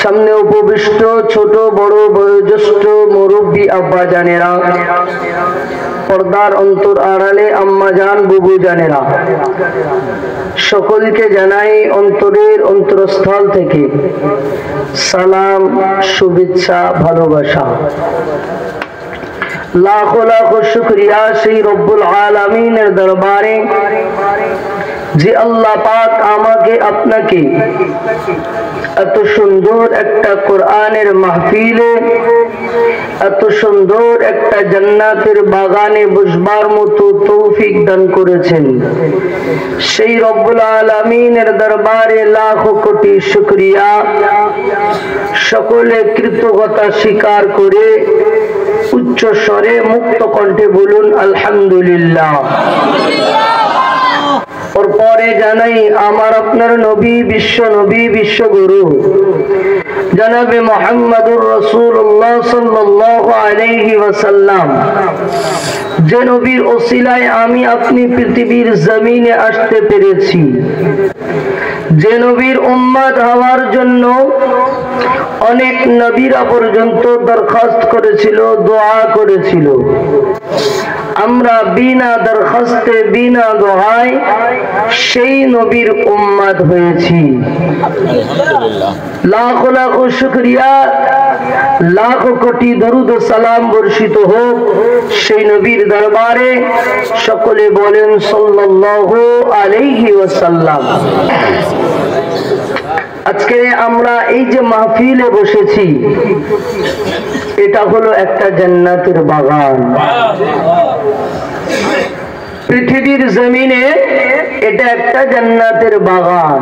সামনে উপবিষ্ট ছোট বড় বয়োজ্যেষ্ঠ মুরব্বী আব্বা জানেরা, পর্দার অন্তর আড়ালে আম্মা জান বুবু জানেরা, সকলকে জানাই অন্তরের অন্তরস্থল থেকে সালাম, শুভেচ্ছা, ভালোবাসা। লাখো লাখো শুকরিয়া সেই রব্বুল আলামিনের দরবারে যে আল্লাহ পাক আমাকে আপনাকে এত সুন্দর একটা কোরআনের মাহফিলে, এত সুন্দর একটা জান্নাতের বাগানে বসবার মতো তৌফিক দান করেছেন। সেই রব্বুল আলামিনের দরবারে লাখো কোটি শুকরিয়া। সকলে কৃতজ্ঞতা স্বীকার করে উচ্চ স্বরে মুক্ত কণ্ঠে বলুন আলহামদুলিল্লাহ। और পরে জানাই আমার আপনার নবী, বিশ্ব নবী, বিশ্বগুরু জনাবে মুহাম্মদুর রাসূলুল্লাহ সাল্লাল্লাহু আলাইহি ওয়াসাল্লাম, যে নবীর ওসিলায় আমি আপনি পৃথিবীর জমিনে আসতে পেরেছি, যে নবীর উম্মত হওয়ার জন্য অনেক নবীরা পর্যন্ত দরখাস্ত করেছিল, দোয়া করেছিল। আমরা বিনা দরখাস্তে বিনা দোয়ায় সেই নবীর উম্মত হয়েছি। লাখো লাখো শুকরিয়া, লাখো কোটি দরুদ ও সালাম বর্ষিত হোক সেই নবীর দরবারে। সকলে বলেন সাল্লাল্লাহু আলাইহি ওয়াসাল্লাম। আজকে আমরা এই যে মাহফিলে বসেছি, এটা হলো একটা জান্নাতের বাগান। পৃথিবীর জমিনে এটা একটা জান্নাতের বাগান।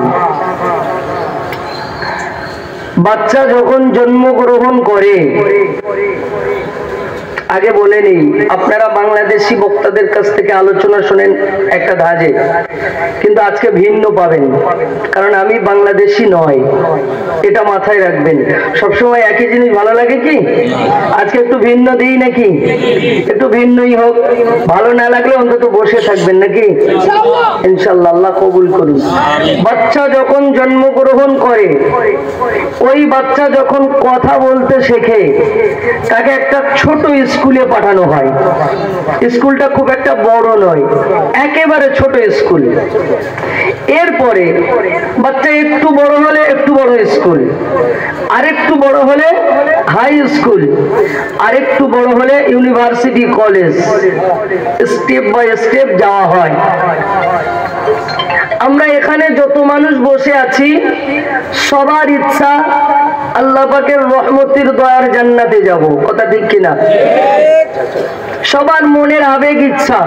বাচ্চা যখন জন্মগ্রহণ করে, আগে বলে নেই, আপনারা বাংলাদেশি বক্তাদের কাছ থেকে আলোচনা শোনেন একটা ধাঁজে, কিন্তু আজকে ভিন্ন পাবেন, কারণ আমি বাংলাদেশি নয়, এটা মাথায় রাখবেন। সবসময় একই জিনিস ভালো লাগে কি? আজকে একটু ভিন্ন দিই নাকি? একটু ভিন্নই হোক, ভালো না লাগলে অন্তত বসে থাকবেন নাকি? ইনশাআল্লাহ, আল্লাহ কবুল করুন। বাচ্চা যখন জন্মগ্রহণ করে, ওই বাচ্চা যখন কথা বলতে শেখে, তাকে একটা ছোট স্কুলে পাঠানো হয়। স্কুলটা খুব একটা বড় নয়, একেবারে ছোট স্কুল। এরপরে বাচ্চা একটু বড় হলে একটু বড় স্কুল, আরেকটু বড় হলে হাই স্কুল, আরেকটু বড় হলে university, college, step by step যাওয়া হয়। আমরা এখানে যত মানুষ বসে আছি, সবার ইচ্ছা আল্লাহ পাকের রহমতের দয়ার জান্নাতে যাব, কথা ঠিক কিনা? সবার মনের আবেগ ইচ্ছা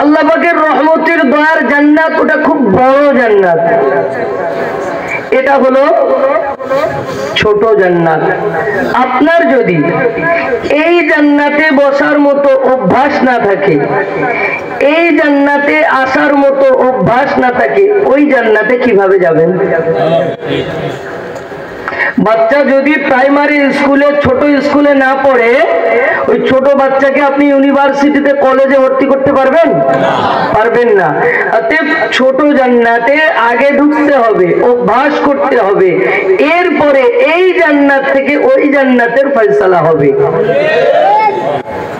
আল্লাহ পাকের রহমতের দয়ার জান্নাত, ওটা খুব বড় জান্নাত। এটা হলো ছোট জান্নাত। আপনার যদি এই জান্নাতে বসার মতো অভ্যাস না থাকে, এই জান্নাতে আসার মতো অভ্যাস না থাকে, ওই জান্নাতে কিভাবে যাবেন? বাচ্চা যদি প্রাইমারি স্কুলে, ছোট স্কুলে না পড়ে, ওই ছোট বাচ্চাকে আপনি ইউনিভার্সিটিতে, কলেজে ভর্তি করতে পারবেন? পারবেন না। অতএব ছোট জান্নাতে আগে ঢুকতে হবে, অভ্যাস করতে হবে, এরপরে এই জান্নাত থেকে ওই জান্নাতের ফয়সালা হবে।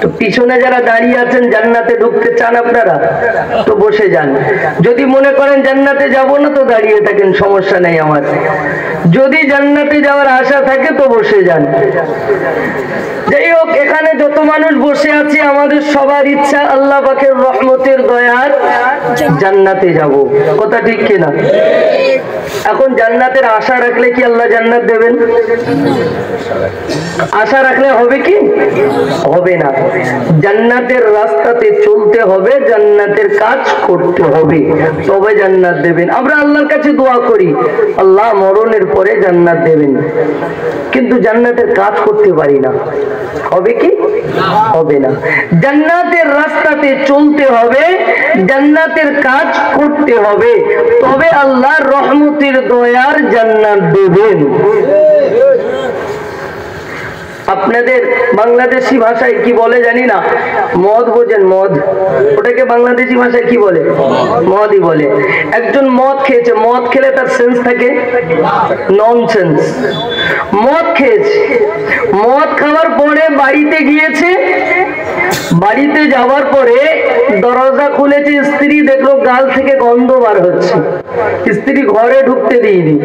তো পিছনে যারা দাঁড়িয়ে আছেন, জান্নাতে ঢুকতে চান আপনারা, তো বসে যান। যদি মনে করেন জান্নাতে যাব না, তো দাঁড়িয়ে থাকেন, সমস্যা নেই আমার। যদি জান্নাতে যাওয়ার আশা থাকে তো বসে যান। যাই হোক, এখানে যত মানুষ বসে আছি, আমাদের সবার ইচ্ছা আল্লাহ পাকের রহমতের দয়ার জান্নাতে যাব, কথা ঠিক কিনা? এখন জান্নাতের আশা রাখলে কি আল্লাহ জান্নাত দেবেন? আশা রাখলে হবে কি? হবে না। জান্নাতের রাস্তাতে চলতে হবে, জান্নাতের কাজ করতে হবে, তবে জান্নাত দেবেন। আমরা আল্লাহর কাছে দোয়া করি, আল্লাহ মরণের পরে জান্নাত দেবেন, কিন্তু জান্নাতের কাজ করতে পারি না, হবে কি? হবে না। জান্নাতের রাস্তাতে চলতে হবে, জান্নাতের কাজ করতে হবে, তবে আল্লাহর রহমতের দয়ার জান্নাত দেবেন। আপনাদের বাংলাদেশি ভাষায় কি বলে জানি না, মদ বোঝেন? মদ, ওটাকে বাংলাদেশি ভাষায় কি বলে? মদই বলে। একজন মদ খেয়েছে, মদ খেলে তার সেন্স থাকে? ননসেন্স। মদ খেয়েছে, মদ খাওয়ার পরে বাড়িতে গিয়েছে, বাড়িতে যাওয়ার পরে দরজা খুলেছে, স্ত্রী দেখলো গাল থেকে গন্ধ বার হচ্ছে, স্ত্রী ঘরে ঢুকতে দিইনি,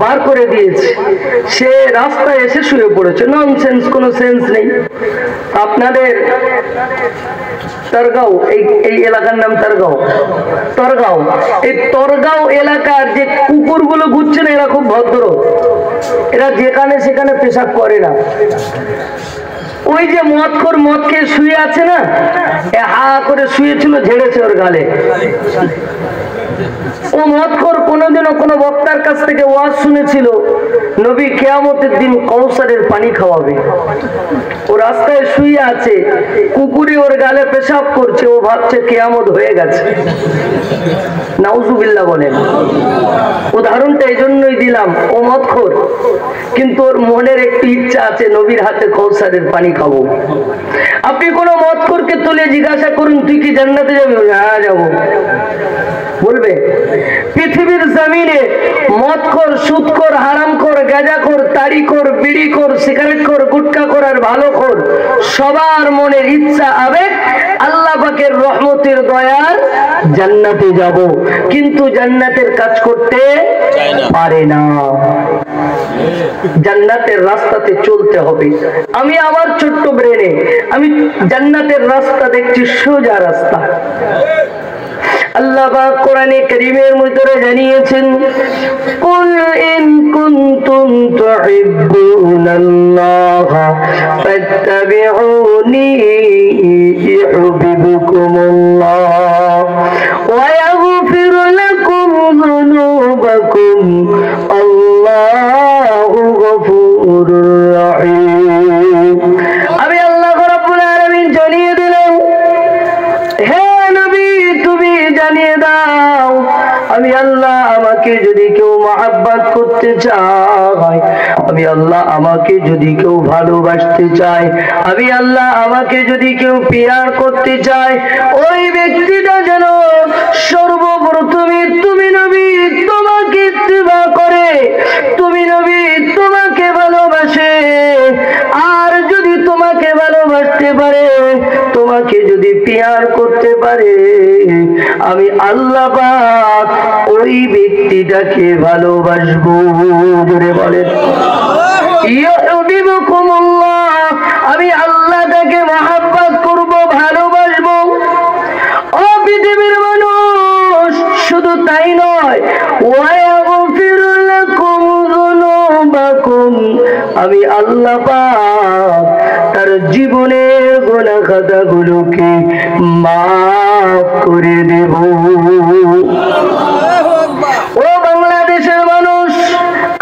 বার করে দিয়েছে, সে রাস্তায় এসে শুয়ে পড়েছে। ননসেন্স, কোনো সেন্স নেই। আপনাদের তরগাঁও, এই এলাকার নাম তরগাঁও, তরগাঁও, এই তরগাঁও এলাকার যে কুকুরগুলো ঘুরছে না, এরা খুব ভদ্র, এরা যেখানে সেখানে পেশাব করে না। ওই যে মদখোর মদ খেয়ে শুয়ে আছে না, হা করে শুয়েছিল, ঝেড়েছে ওর গালে। ও মদখোর কোনোদিনও কোনো বক্তার কাছ থেকে ওয়াজ শুনেছিল নবী কিয়ামতের দিন কৌসারের পানি খাওয়াবে। ও রাস্তায় শুয়ে আছে, কুকুরে ওর গালে পেশাব করছে, ও ভাবছে কিয়ামত হয়ে গেছে। নাউজুবিল্লাহ বলেন। উদাহরণটা এই জন্যই দিলাম, ও মদখোর, কিন্তু ওর মনের একটি ইচ্ছা আছে, নবীর হাতে কৌসারের পানি খাবো। আপনি কোন মদখোরকে তুলে জিজ্ঞাসা করুন, তুই কি জান্নাতে যাবি? হ্যাঁ যাবো বলবে। পৃথিবীর জমিনে মদখোর, সুদখোর, হারামখোর, গাঁজাখোর, তাড়িখোর, বিড়িখোর, সিগারেটখোর, গুটখাখোর আর ভালোখোর সবার মনের ইচ্ছা, আবেগ আল্লাহ পাকের রহমতের দয়ার জান্নাতে যাব, কিন্তু জান্নাতের কাজ করতে পারে না। জান্নাতের রাস্তাতে চলতে হবে। আমি আমার ছোট্ট ব্রেনে আমি জান্নাতের রাস্তা দেখছি, সোজা রাস্তা। আল্লাহ পাক কোরআনে কারীমের মধ্যে জানিয়েছেন, কুল ইন কুনতুম তুহিব্বুনাল্লাহা ফাত্তাবিউনি ইউহিব্বুকুমুল্লাহ ওয়া ইয়াগফির লাকুম যুনুবাকুম আল্লাহু গফুরুর রহিম। আমি আল্লাহ রাব্বুল আলামিন জানিয়ে দিলাম, হে নবী তুমি জানিয়ে দাও, আমি আল্লাহ আমাকে যদি কেউ মহব্বত করতে চায়, আমি আল্লাহ আমাকে যদি কেউ ভালোবাসতে চায়, আমি আল্লাহ আমাকে যদি কেউ পিয়ার করতে চায়, ওই ব্যক্তিটা যেন সর্বপ্রথমে তুমি নবী তোমাকে ইত্তিবা করে, তুমি নবী তোমাকে ভালোবাসে। আর যদি তোমাকে ভালোবাসতে পারে, তোমাকে যদি পিয়ার করতে পারে, আমি আল্লাহ পাক ওই ব্যক্তিটাকে ভালোবাসবো। জোরে বলেন ইউহিব্বুকুমুল্লাহ, আমি আল্লাহ তাকে মহব্বত করব, ভালোবাসবো। ও পৃথিবীর মানুষ, শুধু তাই নয়, ওয়া ইয়াগফির লাকুম যুনুবাকুম, আমি আল্লাহ পাক তার জীবনের গুনাহ খাতাগুলোকে মাফ করে দেব। ও বাংলাদেশের মানুষ,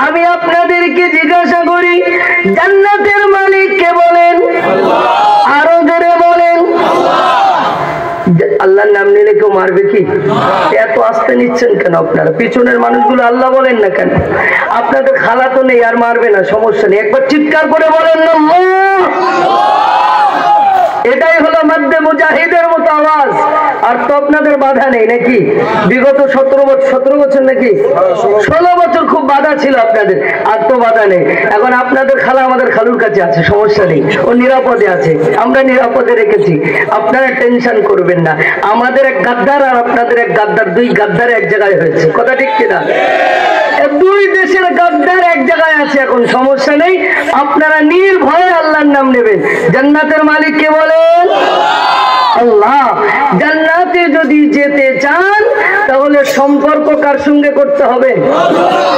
আমি আপনাদেরকে জিজ্ঞাসা করি, জান্নাতের মালিক কে বলেন? আরো জোরে বলেন। আল্লাহর নাম নিলে কেউ মারবে কি? এত আস্তে নিচ্ছেন কেন আপনারা? পিছনের মানুষগুলো আল্লাহ বলেন না কেন? আপনাদের খালা তো নেই, আর মারবে না, সমস্যা নেই, একবার চিৎকার করে বলেন না। এটাই হলো মধ্যে মুজাহিদের মতো আওয়াজ। আর তো আপনাদের বাধা নেই নাকি? বিগত 17 বছর নাকি 16 বছর খুব বাধা ছিল আপনাদের, আর তো বাধা নেই। এখন আপনাদের খালা আমাদের খালুর কাছে আছে, সমস্যা নেই, ও নিরাপদে আছে, আমরা নিরাপদে রেখেছি, আপনারা টেনশন করবেন না। আমাদের এক গাদ্দার আর আপনাদের এক গাদ্দার, দুই গাদ্দার এক জায়গায় হয়েছে, কথা ঠিক কিনা? দুই দেশের গাদ্দার এক জায়গায় আছে, এখন সমস্যা নেই, আপনারা নির্ভয়ে আল্লাহর নাম নেবেন। জান্নাতের মালিক কে বলেন? আল্লাহ। জান্নাতে যদি যেতে চান, তাহলে সম্পর্ক কার সঙ্গে করতে হবে?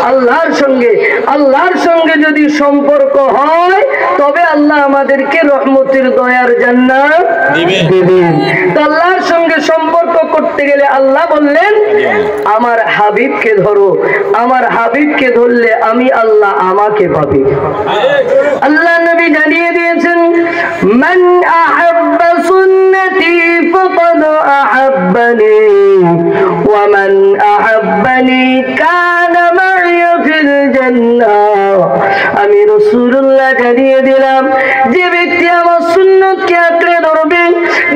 আল্লাহর সঙ্গে। আল্লাহর সঙ্গে যদি সম্পর্ক হয়, তবে আল্লাহ আমাদেরকে রহমতের দয়ার জান্নাত দিবেন। তো আল্লাহর সঙ্গে সম্পর্ক করতে গেলে আল্লাহ বললেন, আমার হাবিবকে ধরো, আমার হাবিবকে ধরলে আমি আল্লাহ আমাকে পাবে। আল্লাহ নবী জানিয়ে দিয়েছেন, মান আহাব্বা সুন্নতি ফাকাদ আহাব্বানি ওয়া মান আহাব্বানি কানা মা'ই ফিল জান্নাহ। আমি রাসূলুল্লাহ জানিয়ে দিলাম, যে ব্যক্তি আমার সুন্নতকে আঁকড়ে ধরবে,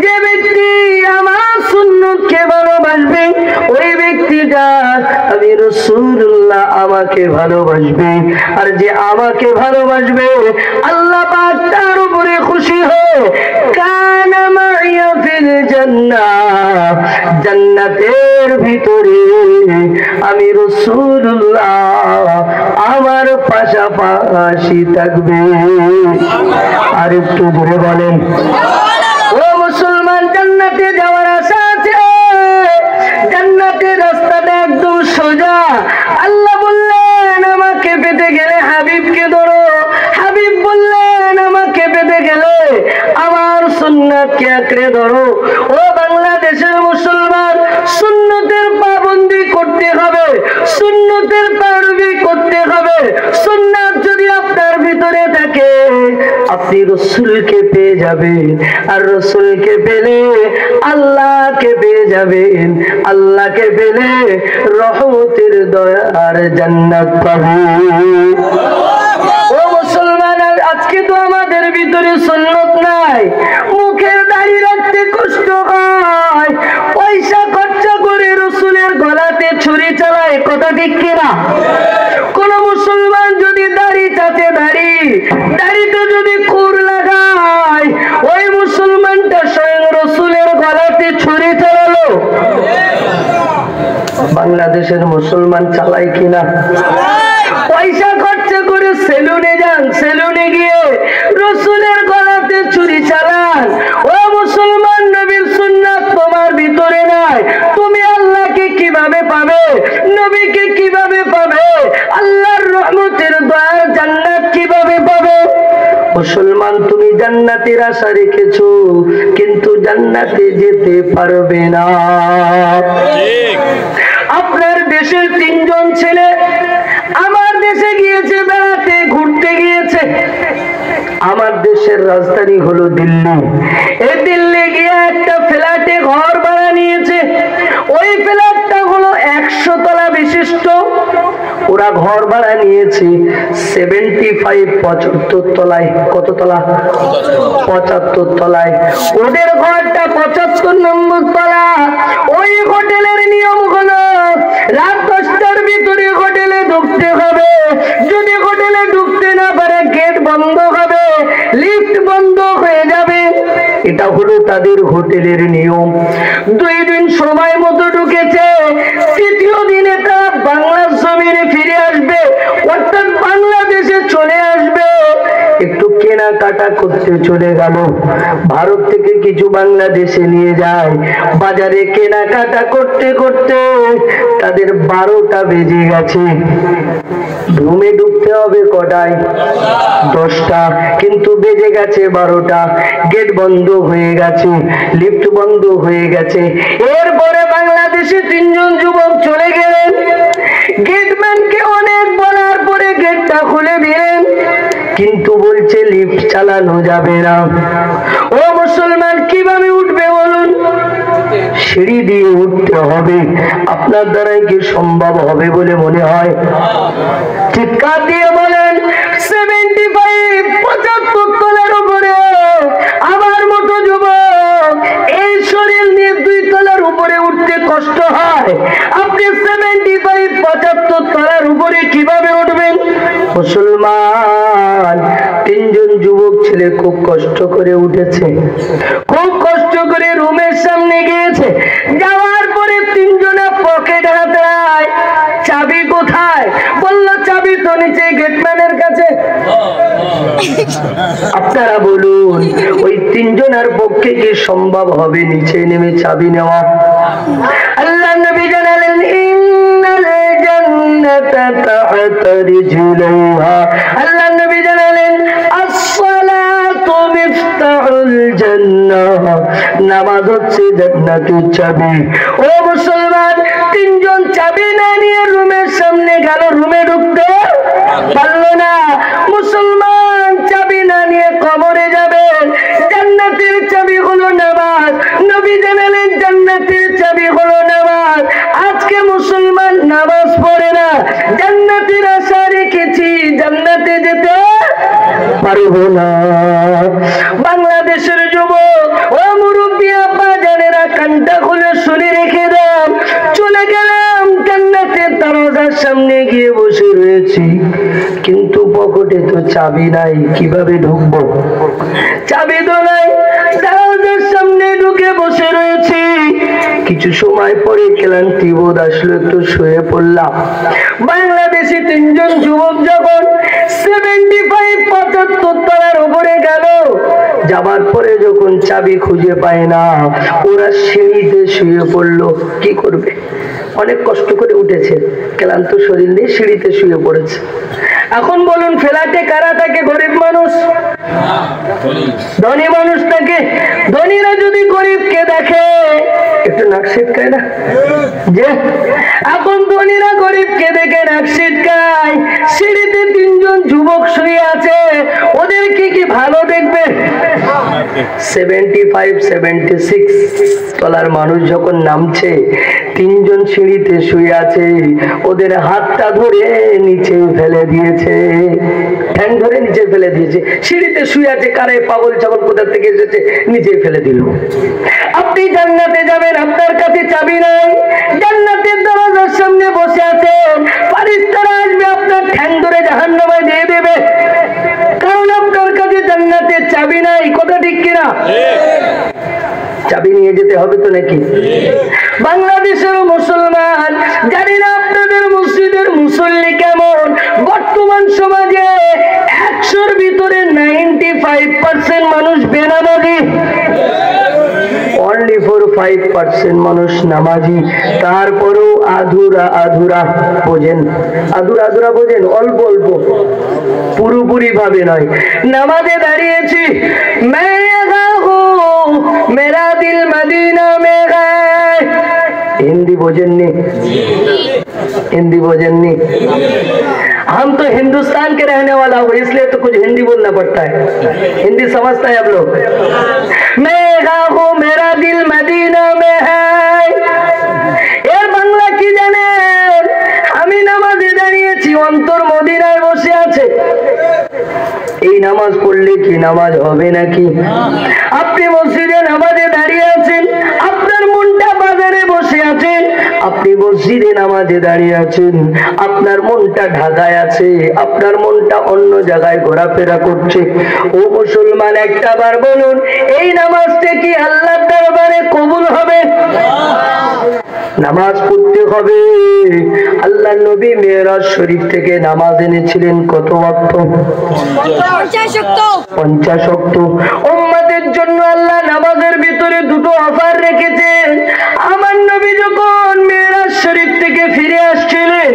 যে ব্যক্তি আমার সুন্নতকে ভালোবাসবে, ওই ব্যক্তিটা আমি রাসূলুল্লাহ আমাকে ভালোবাসবে। আর যে আমাকে ভালোবাসবে আল্লাহ পাক তার উপরে খুশি হয়। কানা মাইয়া ফিল জান্নাহ, জান্নাতের ভিতরে আমি রাসূলুল্লাহ আমার পাশাপাশি থাকবে। আর একটু ধরে বলেন, ও মুসলমান, জান্নাতে যাওয়ার আশা আছে? জান্নাতের রাস্তাটা একদম সোজা। আল্লাহ বললেন আমাকে পেতে গেলে হাবিবকে ধরো, হাবিব বললেন আমাকে পেতে গেলে আমার সুন্নাতকে আঁকড়ে ধরো। ও বাংলাদেশের মুসলমান, সুন্নতের পাবন্দি করতে হবে, সুন্নতের পালন করতে হবে। সুন্নাত যদি আপনার ভিতরে থাকে আপনি রাসূলকে পেয়ে যাবেন, আর রাসূলকে পেলে আল্লাহকে পেয়ে যাবেন, আল্লাহকে পেলে রহমতের দয়ার জান্নাত পাবেন। ও মুসলমান, আজকে তো আমাদের ভিতরে সুন্নত নাই, মুখের দাড়ি রাখতে কষ্ট হয়, পয়সা খরচা করে রাসূলের গলাতে ছুরি চালায়, কথা ঠিক কিনা? কোন মুসলমান যদি দাড়ি চাচে, দাড়িতে যদি খুর লাগায়, ওই মুসলমানটা স্বয়ং রাসূলের গলাতে ছুরি চালালো। বাংলাদেশের মুসলমান চালায় কিনা? পয়সা খরচা করে সেলুনে যান, সেলুনে গিয়ে রাসূলের গলাতে ছুরি চালান। ও মুসলমান, নবীর সুন্নাত তোমার ভিতরে নাই, তুমি আল্লাহকে কিভাবে পাবে? নবীকে কিভাবে পাবে? আল্লাহর রহমতের দয়ার জান্নাত কিভাবে পাবে? মুসলমান, তুমি জান্নাতের আশা রেখেছো, কিন্তু জান্নাতে যেতে পারবে না। আপনার দেশের 3 জন ছেলে আমার দেশে গিয়েছে বেড়াতে, ঘুরতে গিয়েছে। আমার দেশের রাজধানী হলো দিল্লি। এই দিল্লি গিয়ে একটা ফ্ল্যাটে ঘর ভাড়া নিয়েছে। ওই ফ্ল্যাটটা হলো 100 তলা বিশিষ্ট। ওরা ঘর ভাড়া নিয়েছে 75 তলায়। কত তলা? 75 তলায়। ওদের ঘরটা 75 নম্বর তলা। ওই হোটেলের নিয়ম হলো রাত 10টার ভিতরে হোটেলে ঢুকতে হবে। যদি হোটেলে ঢুকতে না পারে গেট বন্ধ হবে, লিফট বন্ধ হয়ে যাবে। এটা হলো তাদের হোটেলের নিয়ম। 2 দিন সময় মতো ঢুকেছে, 3য় দিনে তারা বাংলার জমিনে ফিরে আসবে, অর্থাৎ বাংলাদেশে চলে আসবে। একটু কেনাকাটা করতে চলে গেল, ভারত থেকে কিছু বাংলাদেশে নিয়ে যায়। বাজারে কেনাকাটা করতে করতে তাদের 12টা বেজে গেছে। রুমে ঢুকতে হবে কটায়? 10টা, কিন্তু বেজে গেছে 12টা। গেট বন্ধ হয়ে গেছে, লিফট বন্ধ হয়ে গেছে। এরপরে বাংলাদেশে 3 জন যুবক চলে গেলেন। গেটম্যানকে অনেক বলার পরে গেটটা খুলে দিলেন, কিন্তু বলছে লিফট চালানো যাবে না। ও মুসলমান, কিভাবে উঠবে বলুন? সিঁড়ি দিয়ে উঠতে হবে। আপনার দ্বারাই কি সম্ভব হবে বলে মনে হয়? চিৎকার দিয়ে বলেন 75 তলার উপরে আমার মতো যুবক এই শরীর নিয়ে 2 তলার উপরে উঠতে কষ্ট হয়, আপনি 75 তলার উপরে কিভাবে উঠবেন? মুসলমান, 3 জন যুবক ছেলে খুব কষ্ট করে উঠেছে, খুব কষ্ট করে রুমের সামনে গিয়েছে। যাওয়ার পরে 3 জনের পকেট হাতায়, চাবি কোথায়? বলল চাবি তো নিচে গেটম্যানের কাছে। আপনারা বলুন, ওই 3 জনের পক্ষে কি সম্ভব হবে নিচে নেমে চাবি নেওয়া? আল্লাহ নবী জানালেন ইন্নাল জান্নাতা তাহতা রিজলাইহা। আল্লাহ নবী জানালেন as-salatu মিফতাহুল জান্নাহ, নামাজ হচ্ছে জান্নাতের চাবি। ও মুসলমান, 3 জন চাবি না নিয়ে রুমের সামনে গেল, রুমে ঢুকতে পারলো না। মুসলমান, চাবি না নিয়ে কবরে যাবেন। জান্নাতের চাবি হলো নামাজ। নবী জানালেন জান্নাতের চাবি হলো নামাজ। আজকে মুসলমান নামাজ পড়ে না, জান্নাতের আশা রেখেছি, জান্নাতে যেতে পারবে দেব না। বাংলাদেশের যুবক ও মুরব্বী আব্বা জানেরা, কানটা খুলে শুনে রেখে দাও। চলে গেলাম জান্নাতের দরজার সামনে গিয়ে বসে রয়েছি, কিন্তু পকেটে তো চাবি নাই, কিভাবে ঢুকবো? চাবি তো নাই, দরজার সামনে ঢুকে বসে রয়েছি। কিছু সময় পরে ক্লান্তি বোধ আসলো, একটু শুয়ে পড়লাম। বাংলাদেশি তিনজন যুবক যখন 75 তলার উপরে গেল, যাবার পরে যখন চাবি খুঁজে পায় না, ওরা সিঁড়িতে শুয়ে পড়লো। কি করবে? অনেক কষ্ট করে উঠেছে, ক্লান্ত শরীর নিয়ে সিঁড়িতে শুয়ে পড়েছে। এখন বলুন, ফ্ল্যাটে কারা থাকে? গরিব মানুষ, ধনী মানুষ থাকে। ধনীরা যদি গরিবকে দেখে একটু নাক ছিটকায় না? যে এখন ধনীরা গরিবকে দেখে নাক ছিটকায়। সিঁড়িতে তিনজন যুবক শুয়ে আছে, ওদেরকে কি ভালো দেখবে? 75-76 তলার মানুষ যখন নামছে, তিনজন সিঁড়িতে শুয়ে আছে, ওদের হাতটা ধরে নিচে ফেলে দিয়েছে, ঠ্যাং ধরে নিচে ফেলে দিয়েছে। সিঁড়িতে শুয়ে আছে, কারে পাগল ছাগল কোথা থেকে এসেছে, নিচে ফেলে দিল। আপনি জান্নাতে যাবেন, আপনার কাছে চাবি নাই, জান্নাতের দরজার সামনে বসে আছেন, ফেরেশতারা আসবে আপনার ঠ্যাং ধরে জাহান্নামে দিয়ে দেবে, কারণ আপনার কাছে জান্নাতের চাবি নাই। কথা ঠিক কিনা? চাবি নিয়ে যেতে হবে তো নাকি? বাংলাদেশের মুসলমান, জানি না আপনাদের মসজিদের মুসল্লি কেমন। বর্তমান সমাজে 100-র ভিতরে 95% মানুষ বেনামাজি, only 4-5% মানুষ নামাজি। তারপরেও আধুরা আধুরা বোঝেন, আধুরা আধুরা বোঝেন, অল্প অল্প, পুরোপুরি ভাবে নয়। নামাজে দাঁড়িয়েছি, মেরা দিল মদিনা মে গায়। हिंदी बोझेननी, हिंदी बोझेननी। हम तो हिंदुस्तान के रहने वाला हूँ, इसलिए तो कुछ हिंदी बोलना पड़ता है। हिंदी समझता है आप लोग? मैं हूँ, मेरा दिल मदीना में है। এর বাংলা কি জানেন? আমি নামাজে দাঁড়িয়েছি, অন্তর মদিনায় বসে আছে। এই নামাজ পড়লে কি নামাজ হবে নাকি? আপনি মসজিদে নামাজে দাঁড়িয়ে আছেন, আপনার মনটা বাজারে বসে আছে। আপনি মসজিদে নামাজে দাঁড়িয়ে আছেন, আপনার মনটা ঢাকায় আছে, আপনার মনটা অন্য জায়গায় ঘোরাফেরা করছে। ও মুসলমান, একটা বার বলুন, এই নামাজটা কি আল্লাহর দরবারে কবুল হবে? নামাজ পড়তে হবে। আল্লাহর নবী মেরাজ শরীফ থেকে নামাজ এনেছিলেন কত ওয়াক্ত? 50 ওয়াক্ত। উম্মতের জন্য আল্লাহ নামাজের ভিতরে দুটো অফার রেখেছেন। আমার নবী যখন মেরাজ শরীফ থেকে ফিরে আসছিলেন,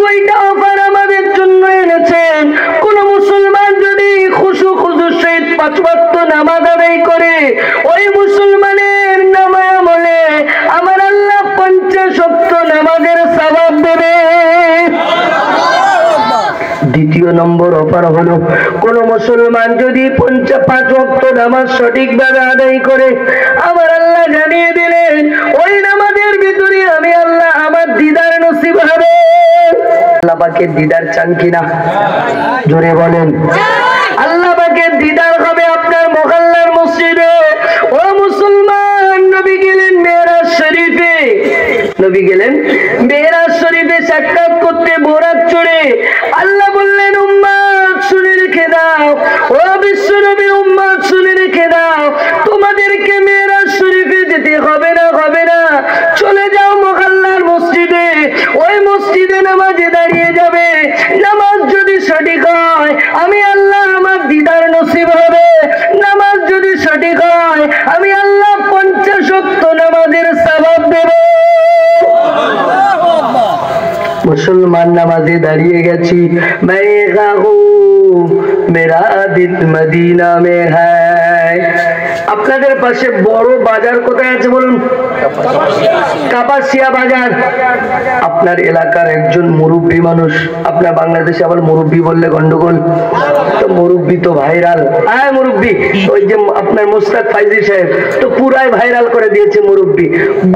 দুইটা অফার আমাদের জন্য এনেছেন। কোন মুসলমান যদি খুশু খুজুর সহিত 5 ওয়াক্ত নামাজ আদায় করে, ওই মুসলমানের নামায় আমলে আমার আল্লাহ 50 ওয়াক্ত নামাজের সওয়াব দেবে। দ্বিতীয় নম্বর অফার হলো, কোন মুসলমান যদি 5 ওয়াক্ত নামাজ সঠিকভাবে আদায় করে, আমার আল্লাহ জানিয়ে দিলেন ওই নামাজের ভিতরে আমি আল্লাহ আমার দিদার নসিব হবে। আল্লাহ পাকের দিদার চান কিনা? জোরে বলেন। আল্লাহ পাকের দিদার হবে আপনার মহল্লার মসজিদে। ও মুসলমান, নবী গেলেন মেরাজ শরীফে, নবী গেলেন মেরাজ শরীফে সাক্ষাৎ করতে বোরাক চড়ে। আল্লাহ বললেন, উম্মত শুনে রেখে দাও, ও বিশ্ব নবী, উম্মত শুনে রেখে দাও, তোমাদেরকে মেরাজ শরীফে যেতে হবে না, হবে না। চলে যাও মহল্লার মসজিদে, ওই মসজিদে নামাজে দাঁড়িয়ে যাবে। নামাজ যদি সঠিক হয়, আমি আল্লাহ আমার দিদার নসিব হবে। নামাজ যদি সঠিক হয়, আমি আল্লাহ 50 ওয়াক্ত নামাজের সওয়াব দেব। মুসলমান নামাজে দাঁড়িয়ে গেছি। মেরা দিল মদিনা মে হ্যায়। আপনাদের পাশে বড় বাজার কোথায় আছে বলুন? কাপাসিয়া বাজার। আপনার এলাকার একজন মুরব্বী মানুষ, আপনার বাংলাদেশে আবার মুরব্বী বললে গন্ডগোল, তো মুরব্বী তো ভাইরাল। হ্যাঁ মুরব্বী, ওই যে আপনার মুস্তাক ফাইজি সাহেব তো পুরাই ভাইরাল করে দিয়েছে মুরব্বী,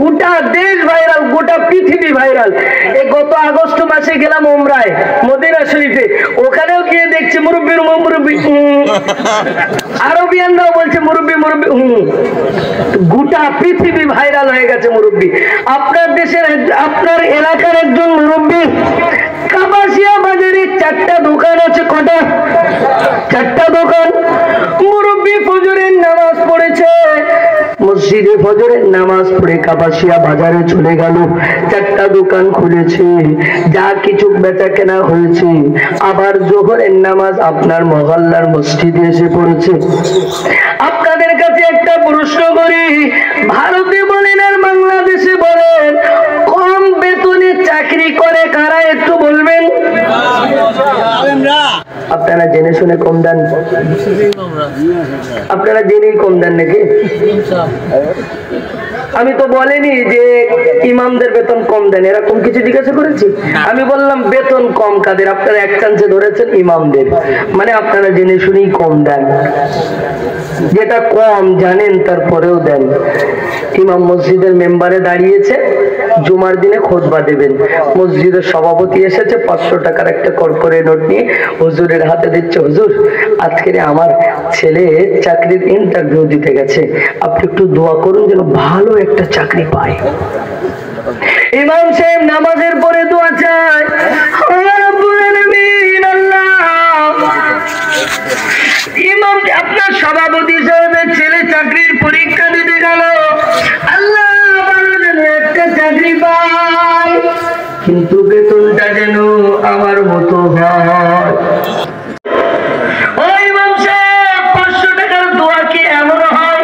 গোটা দেশ ভাইরাল, গোটা পৃথিবী ভাইরাল। এই গত আগস্ট মাসে গেলাম ওমরায় মদিনা শরীফে, ওখানেও গিয়ে দেখছি মুরব্বীর মুরব্বী, আরবিয়ানরাও বলছে মুরব্বী মুরব্বী, গোটা পৃথিবী ভাইরাল হয়ে গেছে মুরব্বী। আপনার দেশের, আপনার এলাকার একজন মুরব্বী কাপাসিয়া বাজারে 4টা দোকান আছে, কটা? 4টা দোকান। মুরব্বী ফজরের নামাজ পড়েছে, মসজিদে ফজরের নামাজ পড়ে কাপাসিয়া বাজারে চলে গেল, 4টা দোকান খুলেছে, যা কিছু বেচা কেনা হয়েছে, আবার জোহরের নামাজ আপনার মহল্লার মসজিদে এসে পড়েছে। আপনাদের কাছে একটা প্রশ্ন করি, ভারতে বলেন আর বাংলাদেশে বলেন, কম বেতনে চাকরি করে কারা একটু বলবেন? আপনারা জেনে শুনে কম দেন? আপনারা জেনেই কম দেন নাকি? আমি তো বলিনি যে ইমামদের বেতন কম দেন, এরকম কিছু জিজ্ঞাসা করেছি? আমি বললাম বেতন কম কাদের, আপনারা এক চান্সে ধরেছেন ইমামদের, মানে আপনারা জেনে শুনেই কম দেন, যেটা কম জানেন তারপরেও দেন। ইমাম মসজিদের মেম্বারে দাঁড়িয়েছে, জুমার দিনে খুতবা দেবেন, মসজিদের সভাপতি এসেছে 500 টাকার একটা কর্পোরেট নোট নিয়ে হুজুরের হাতে দিচ্ছে, হুজুর আজকে আমার ছেলে চাকরির ইন্টারভিউ দিতে গেছে, আপনি একটু দোয়া করুন যেন ভালো একটা চাকরি পায়। ইমাম সাহেব নামাজের পরে দোয়া চায়, ইমাম আপনার সভাপতি সাহেবের ছেলে চাকরির পরীক্ষা দিতে গেল, আল্লাহ একটা চাকরি পায়, কিন্তু বেতনটা যেন আমার মতো হয়। ওই ইমাম সাহেব 500 টাকার দোয়া কি এমন হয়?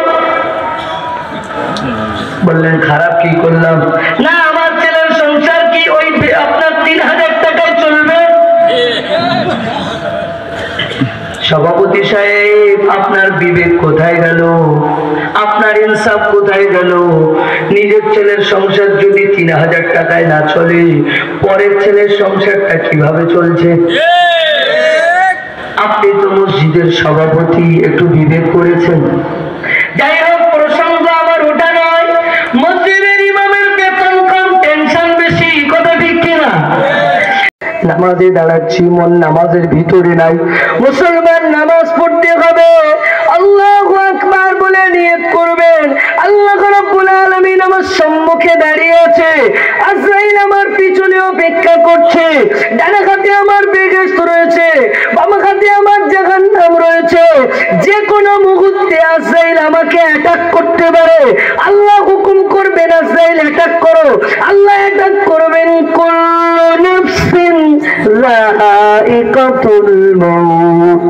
বললেন খারাপ কি করলাম? না, আমার ছেলের সংসার কি ওই আপনার 3000 টাকায় চলবে? সভাপতি সাহেব আপনার বিবেক কোথায় গেল? আপনার ইনসাফ কোথায় গেল? নিজের ছেলের সংসার যদি 3000 টাকায় না চলে, পরের ছেলের সংসারটা কিভাবে চলছে? আপনি তো মসজিদের সভাপতি, একটু বিবেক করেছেন? যাই হোক, প্রসঙ্গ আমার ওটা নয়, মসজিদের ইমামের বেতন কম, টেনশন বেশি, কথা ঠিক কিনা? নামাজে দাঁড়াচ্ছি, মন নামাজের ভিতরে নাই। মুসলমান নামাজ পড়তে হবে, আল্লাহু আকবার বলে নিয়ত করবেন, আল্লাহ রাব্বুল আলামিন আমার সম্মুখে দাঁড়িয়ে আছে, আজরাইল আমার পিছনে অপেক্ষা করছে, ডান হাতে আমার বেহেশত রয়েছে, বাম হাতে আমার জাহান্নাম রয়েছে, যে কোনো মুহূর্তে আজরাইল আমাকে অ্যাটাক করতে পারে। আল্লাহ হুকুম করবেন আজরাইল অ্যাটাক করো, আল্লাহ অ্যাটাক করবেন, কুল্লু নাফসিন যায়িকাতুল মাউত।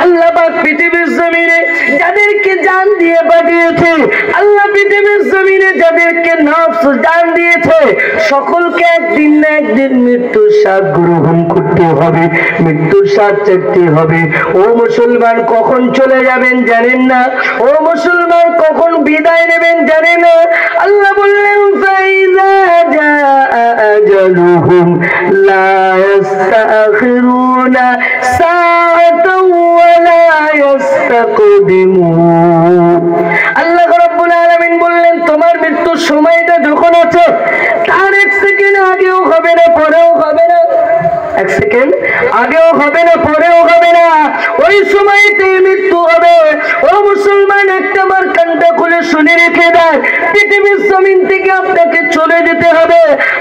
আল্লাহ পাক পৃথিবীর জমিনে যাদেরকে জান দিয়ে পাঠিয়েছে, আল্লাহ পৃথিবীর জমিনে যাদেরকে নফস জান দিয়েছে, সকলকে একদিন না একদিন মৃত্যুর স্বাদ গ্রহণ করতে হবে, মৃত্যুর স্বাদ চাইতে হবে। ও মুসলমান, কখন চলে যাবেন জানেন না, ও মুসলমান কখন বিদায় নেবেন জানেন না। আল্লাহ বললেন ফাইযা জাআ আজালুহুম লা ইস্তাখিরুনা সাআতাও ওয়া লা ইস্তাকদিমুন। আল্লাহ রাব্বুল আলামিন বললেন তোমার মৃত্যুর সময়টা যখন আছে, তার 1 সেকেন্ড আগেও হবে না, পরেও হবে না, 1 সেকেন্ড আগেও হবে না, পরেও হবে না, ওই সময়তে মৃত্যু হবে। ও মুসলমান, একটা বার কানটা খুলে শুনে রেখে দেয়, পৃথিবীর জমিন থেকে আপনাকে চলে যেতে হবে।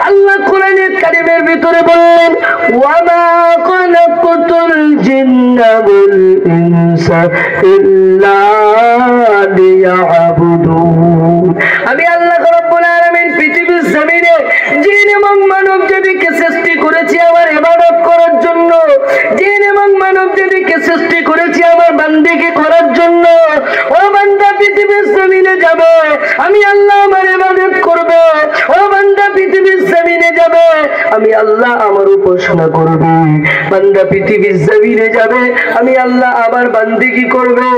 আল্লাহ কোরআনের কারিমের ভিতরে বললেন, ওয়ামা খালাকতুল জিন্না ওয়াল ইনসা ইল্লা লিয়াবুদুন। আমি আল্লাহ রাব্বুল আলামিন পৃথিবীর জমিনে জিন এবং মানব জাতিকে সৃষ্টি করেছি আমার ইবাদত করার জন্য, জিন এবং মানব জাতিকে সৃষ্টি করেছি আমার বান্দাকে করার জন্য। ও বান্দা পৃথিবীর জমিনে যাবে, আমি আল্লাহ আমার ইবাদত করবে। ও বান্দা পৃথিবীর জমিনে যাবে, আমি আল্লাহ আমার উপাসনা করবে। বান্দা পৃথিবীর জমিনে যাবে, আমি আল্লাহ আমার বান্দিগি করবে।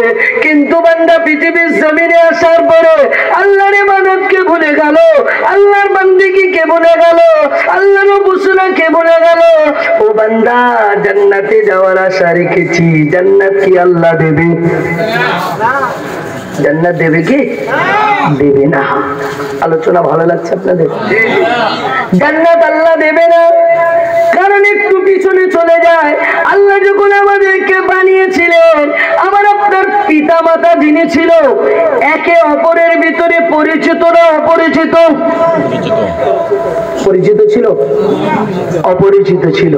কিন্তু বান্দা পৃথিবীর জমিনে আসার পরে আল্লাহর ইবাদতকে ভুলে গেল, আল্লাহর বান্দিগিকে ভুলে গেল, আল্লাহর উপাসনাকে ভুলে গেল। ও বান্দা, জান্নাতে যাওয়ার আশা রেখেছি, জান্নাত কি আল্লাহ দেবে? জান্নাত দেবে কি? দেবে না। আলোচনা ভালো লাগছে আপনাদের? জান্নাত আল্লাহ দেবে না। কারণ একটু পিছনে চলে যায়, আল্লাহ যখন আমাদেরকে বানিয়েছিলেন, আমার আপনার পিতা মাতা যিনি ছিল, একে অপরের ভিতরে পরিচিত না অপরিচিত? পরিচিত ছিল? অপরিচিত ছিল।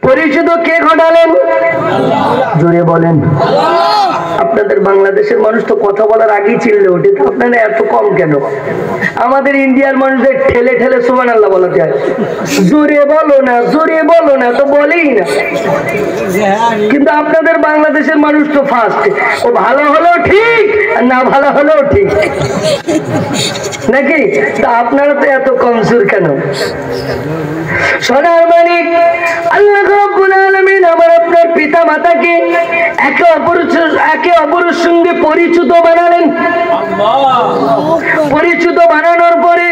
পরিচিত কে ঘটালেন? জোরে বলেন। আপনাদের বাংলাদেশের মানুষ তো কথা বলার আগেই চিল্লে ওঠে, তো আপনারা এত কম কেন? আমাদের ইন্ডিয়ার মানুষদের ঠেলে ঠেলে সুবহানাল্লাহ বলাতে হয়। জোরে বলো না, জোরে বলো না, তো বলেই না। কিন্তু আপনাদের বাংলাদেশের মানুষ তো ফার্স্ট, ও ভালো হলো ঠিক, না ভালো হলো ঠিক, নাকি? তা আপনারা তো এত কমজোর কেন? সোনার মালিক আল্লাহ রাব্বুল আলামিন আমার আপনার পিতা মাতাকে একে অপরের সঙ্গে পরিচিত বানালেন। পরিচিত বানানোর পরে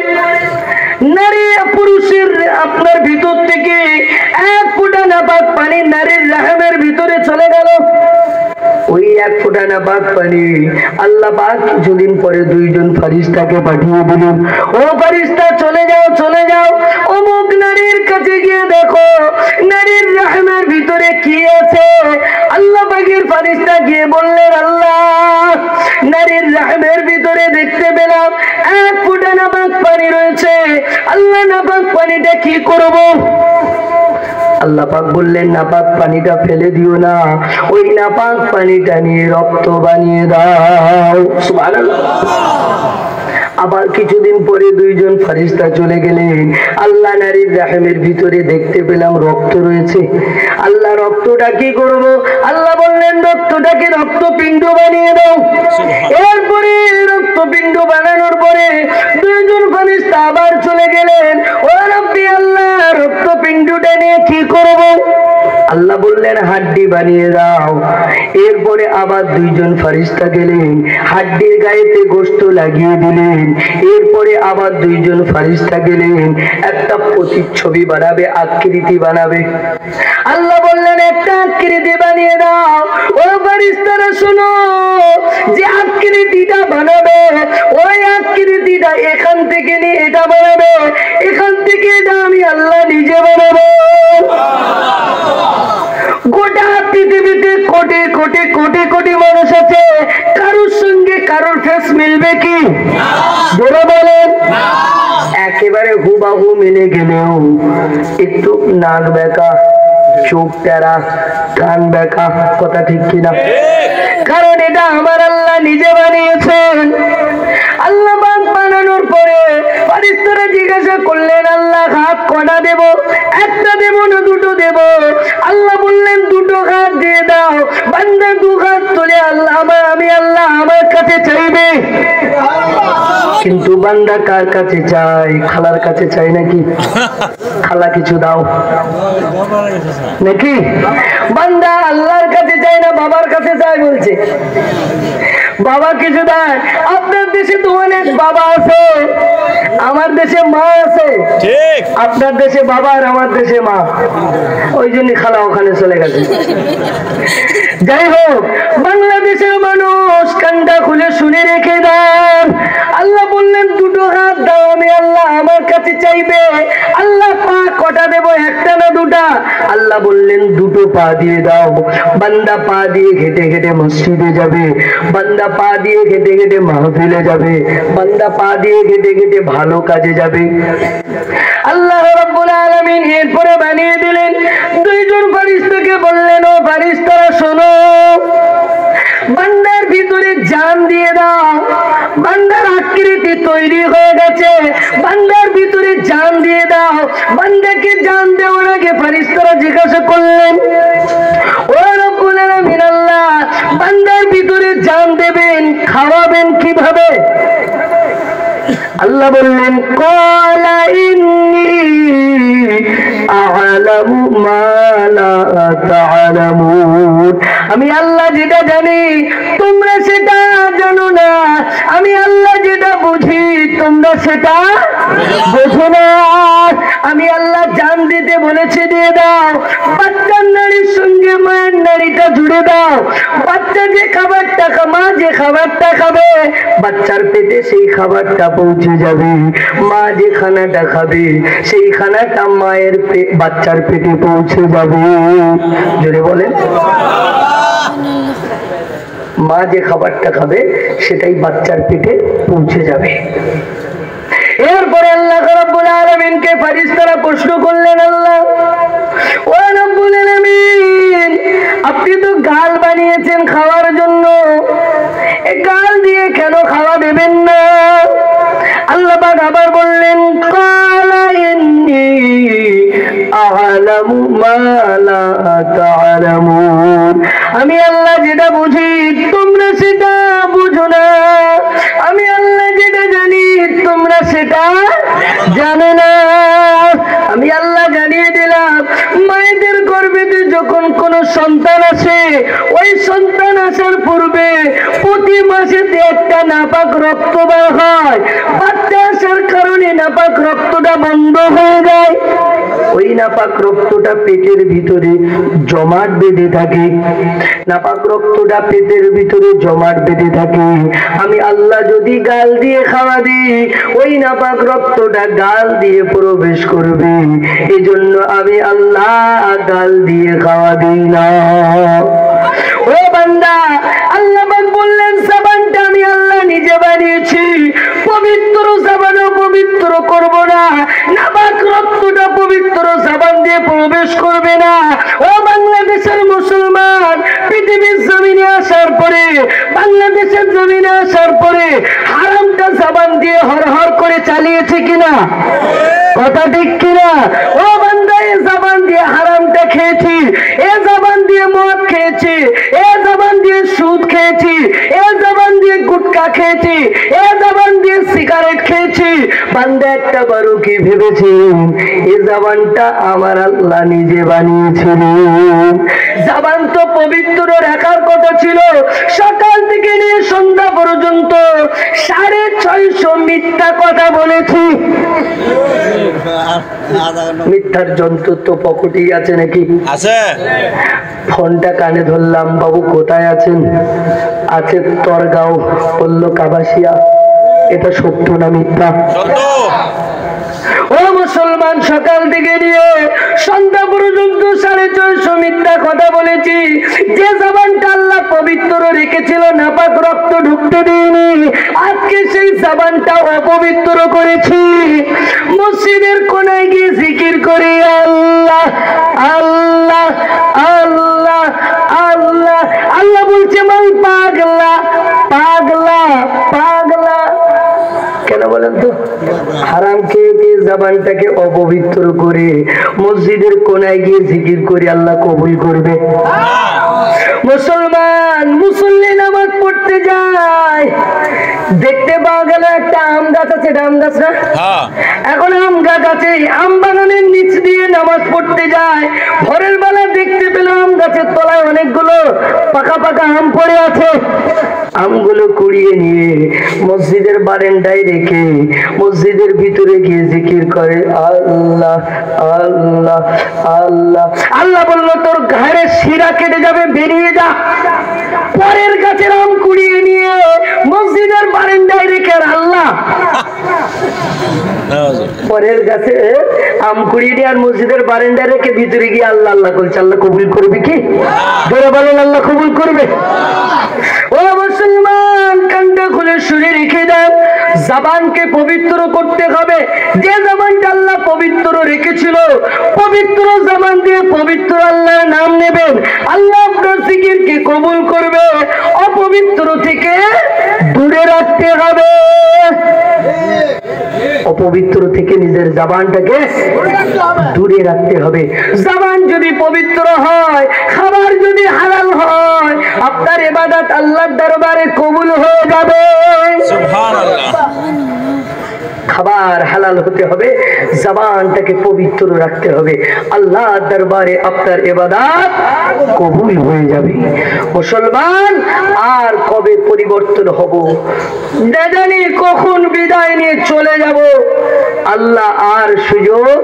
নারী পুরুষের আপনার ভিতর থেকে এক ফোঁটা নাপাক পানি নারীর রাহমের ভিতরে চলে গেল। ওই এক ফোঁটা নাপাক পানি আল্লাহ পাক কিছুদিন পরে দুইজন ফারিস্তাকে পাঠিয়ে দিলেন। ও ফারিস্তা, চলে যাও, চলে যাও, অমুক নারীর কাছে গিয়ে দেখো নারীর রাহমের ভিতরে কি আছে। আল্লাহ পাকের ফারিস্তা গিয়ে বললেন, আল্লাহ, নারীর রাহমের ভিতরে দেখতে পেলাম এক ফোঁটা নাপাক পানি রয়েছে। আল্লাহ, নাপাক পানিটা কি করব? আল্লাহ পাক বললেন, নাপাক পানিটা ফেলে দিও না, ওই নাপাক পানিটা নিয়ে রক্ত বানিয়ে দাও। সুবহানাল্লাহ। আবার কিছুদিন পরে দুইজন ফারিস্তা চলে গেলেন। আল্লাহ, নারীর রাহমের ভিতরে দেখতে পেলাম রক্ত রয়েছে। আল্লাহ, রক্তটা কি করব? আল্লাহ বললেন, রক্তটাকে রক্তপিণ্ড বানিয়ে দাও। এরপরে রক্তপিণ্ড বানানোর পরে দুইজন ফারিস্তা আবার চলে গেলেন। ও রব্বি আল্লাহ, রক্তপিণ্ডটা নিয়ে কি করব? আল্লাহ বললেন, হাড্ডি বানিয়ে দাও। এরপরে আবার দুইজন ফারিস্তা গেলেন, হাড্ডির গায়েতে গোশত লাগিয়ে দিলেন। এরপরে আবার দুইজন ফারিস্তা গেলেন, একটা প্রতিচ্ছবি বানাবে, আকৃতি বানাবে। আল্লাহ বললেন, একটা আকৃতি বানিয়ে দাও। ও ফারিস্তারা শোনো, যে আকৃতিটা বানাবে, ওই আকৃতিটা এখান থেকে নিয়ে এটা বানাবে, এখান থেকে এটা আমি আল্লাহ নিজে বানাবো। গোটা পৃথিবীতে কোটি কোটি কোটি কোটি মানুষ আছে, কারোর সঙ্গে কারোর ফেস মিলবে কি? বলে বলেন। একেবারে হুবাহু মিলে গেলেও একটু নাক বেঁকা, চোখ টেরা, কান বেঁকা, কথা ঠিক কিনা? কারণ এটা আমার আল্লাহ নিজে বানিয়েছেন। আল্লাহ পাক বানানোর পরে ফারিস্তারা জিজ্ঞাসা করলেন, আল্লাহ, হাত কটা দেব? একটা দেব না দুটো দেব? আল্লাহ বললেন, দুটো হাত দিয়ে দাও। বান্দা দু হাত তুলে আমি আল্লাহ আমার কাছে চাইবে। কিন্তু বান্দা কার কাছে চাই? খালার কাছে চাই নাকি? খালা কিছু দাও নাকি? বান্দা আল্লাহর কাছে চাই না, বাবার কাছে চাই বলছে। বাবা কিছু দেয়। আপনার দেশে তো অনেক বাবা আছে, আমার দেশে মা আছে। আপনার দেশে বাবা আর আমার দেশে মা, ওই জন্য খালা ওখানে চলে গেছে। যাই হোক, বাংলাদেশের মানুষ কানটা খুলে শুনে রেখে দেন। আল্লাহ বললেন, দুটো হাত দাও, আমি আল্লাহ আমার কাছে চাইবে। আল্লাহ, পা কটা দেব? একটা না দুটা? আল্লাহ বললেন, দুটো পা দিয়ে দাও। বান্দা পা দিয়ে ঘেটে ঘেটে মসজিদে যাবে, বান্দা পা দিয়ে ঘেটে ঘেটে মাহফিলে যাবে, বান্দা পা দিয়ে ঘেটে ঘেটে ভালো কাজে যাবে। আল্লাহ রাব্বুল আলামিন এরপরে বানিয়ে দিলেন। দুইজন ফারিস্তাকে বললেন, ও ফারিস্তারা শোনো, বান্দার ভিতরে জান দিয়ে দাও। বান্দার আকৃতি তৈরি হয়ে গেছে, বান্দার ভিতরে জান দিয়ে দাও। বান্দাকে জান দেওয়ার আগে ফারিস্তারা জিজ্ঞাসা করলেন, ও রব্বুল আলামিন আল্লাহ, বান্দার ভিতরে জান দেবেন, খাওয়াবেন কিভাবে? আল্লাহ বললেন, ক্বালা ইন্নী আ'লামু মা লা তা'লামুন। আমি আল্লাহ যেটা জানি তোমরা সেটা জানো না, আমি আল্লাহ যেটা বুঝি তোমরা সেটা বোঝো না। আমি আল্লাহ জান দিতে বলেছে দিয়ে দাও, বাচ্চার নারীর সঙ্গে মায়ের নারীটা জুড়ে দাও। বাচ্চা যে খাবারটা মা যে খাবারটা খাবে বাচ্চার পেটে সেই খাবারটা পৌঁছে যাবে, মা যে খানাটা খাবে সেই খানাটা মায়ের বাচ্চার পেটে পৌঁছে যাবে। জোরে বলেন। মা যে খাবারটা খাবে সেটাই বাচ্চার পেটে পৌঁছে যাবে। এরপরে আল্লাহ রাব্বুল আলামিনকে ফেরেশতারা প্রশ্ন করলেন, আল্লাহ ও রাব্বুল আলামিন, আপনি তো গাল বানিয়েছেন খাওয়ার জন্য, এই গাল দিয়ে কেন খাওয়া দেবেন না? আল্লাহ পাক আবার বললেন, ক্বালা ইন্নী আ'লামু মা লা তা'লামুন। আমি আল্লাহ যেটা বুঝি তোমরা সেটা বুঝো না, আমি আল্লাহ যেটা জানি তোমরা সেটা জানো না। আমি আল্লাহ জানিয়ে দিলাম, মায়েদের গর্ভেতে যখন কোন সন্তান আসে, ওই সন্তান আসার পূর্বে প্রতি মাসে একটা নাপাক রক্ত বের হয়। বাচ্চা আসার কারণে নাপাক রক্তটা বন্ধ হয়ে যায়, ওই নাপাক রক্তটা পেটের ভিতরে জমাট বেঁধে থাকে, নাপাক রক্তটা পেটের ভিতরে জমাট বেঁধে থাকে। আমি আল্লাহ যদি গাল দিয়ে খাওয়া দিই, ওই নাপাক রক্তটা গাল দিয়ে প্রবেশ করবে, এজন্য আমি আল্লাহ গাল দিয়ে খাওয়া দিই না। ও বান্দা, আল্লাহ পাক বললেন জবানটা আমি আল্লাহ নিজে বানিয়েছি, পবিত্র জবানও পবিত্র করব না, নাপাক রক্তটা পবিত্র জবান দিয়ে প্রবেশ করবে না। ও বাংলাদেশের মুসলমান, পৃথিবীর জমিনে আসার পরে, বাংলাদেশের জমিনে আসার পরে হারামটা জবান দিয়ে হরহর করে চালিয়েছে কিনা? কথা ঠিক কিনা? ও বান্দা, এ জবান দিয়ে হারামটা খেয়েছি, এ জবান দিয়ে মদ খেয়েছি, এ জবান দিয়ে সুদ খেয়েছি, এ জবান দিয়ে গুটকা খেয়েছি, এ জবান দিয়ে সিগারেট খেয়েছি। বান্দা একটা বারো কি ভেবেছি এই জবানটা আমার আল্লাহ নিজে বানিয়েছিলেন। জবান তো পবিত্র রাখার কথা ছিল, সকাল থেকে নিয়ে সন্ধ্যা পর্যন্ত 650 মিথ্যা কথা বলেছি। মিথ্যার যন্ত্র তো পকেটেই আছে নাকি? আছে। ফোনটা কানে ধরলাম, বাবু কোথায় আছেন? আছে তরগাঁও, বললো কাবাসিয়া। এটা সত্য না মিথ্যা? ও মুসলমান, সকাল থেকে নিয়ে সন্ধ্যা পর্যন্ত 650 মিথ্যা কথা বলেছি। যে জবানটা আল্লাহ পবিত্র রেখেছিল, নাপাক রক্ত ঢুকতে দিইনি, আজকে সেই জবানটা অপবিত্র করেছি। মসজিদের কোনায় গিয়ে জিকির করি আল্লাহ আল্লাহ আল্লাহ আল্লাহ। আল্লাহ বলছে মাল পাগলা পাগলা পাগলা। কেন বলেন তো? হারাম খেয়ে খেয়ে জবানটাকে অপবিত্র করে মসজিদের কোনায় গিয়ে জিকির করে আল্লাহ কবুল করবে? মুসলমান মুসল্লি নামাজ পড়তে যায়, দেখতে পাওয়া গেল একটা আম গাছ আছে, আম গাছ না? এখন আম গাছ আছে, আম বাগানের নিচ দিয়ে নামাজ পড়তে যায়। ভোরের বেলা দেখতে পেল আম গাছের তলায় অনেকগুলো পাকা পাকা আম পড়ে আছে। আমগুলো কুড়িয়ে নিয়ে মসজিদের বারান্দায় রেখে মসজিদের ভিতরে গিয়ে জিকির করে আল্লাহ আল্লাহ আল্লাহ। আল্লাহ বলল তোর ঘাড়ের শিরা কেটে যাবে, বেরিয়ে যা। পরের গাছের আম কুড়িয়ে নিয়ে মসজিদের বারান্দায় রেখে আল্লাহ, পরের গাছে আম কুড়িয়ে নিয়ে আর মসজিদের বারান্দায় রেখে ভিতরে গিয়ে আল্লাহ আল্লাহ করছে। আল্লাহ কবুল করবে কি? ধরে বলেন আল্লাহ কবুল করবে? ও মুসলমান, কানটা খুলে শুনে রেখে দেন, জবানকে পবিত্র করতে হবে। যে জবানটা আল্লাহ পবিত্র রেখেছিল, পবিত্র জবান দিয়ে পবিত্র আল্লাহর নাম নেবেন, আল্লাহ আপনার জিকিরকে কবুল করবে। অপবিত্র থেকে দূরে রাখতে হবে, অপবিত্র থেকে নিজের জবানটাকে দূরে রাখতে হবে। জবান যদি পবিত্র হয়, খাবার যদি হালাল হয়, আপনার ইবাদত আল্লাহর দরবারে কবুল হয়ে যাবে। সুবহানাল্লাহ। খাবার হালাল হতে হবে, জবানটাকে পবিত্র রাখতে হবে, আল্লাহ দরবারে আপনার ইবাদত কবুল হয়ে যাবে। মুসলমান আর কবে পরিবর্তন হব, না জানি কখন বিদায় নিয়ে চলে যাব, আল্লাহ আর সুযোগ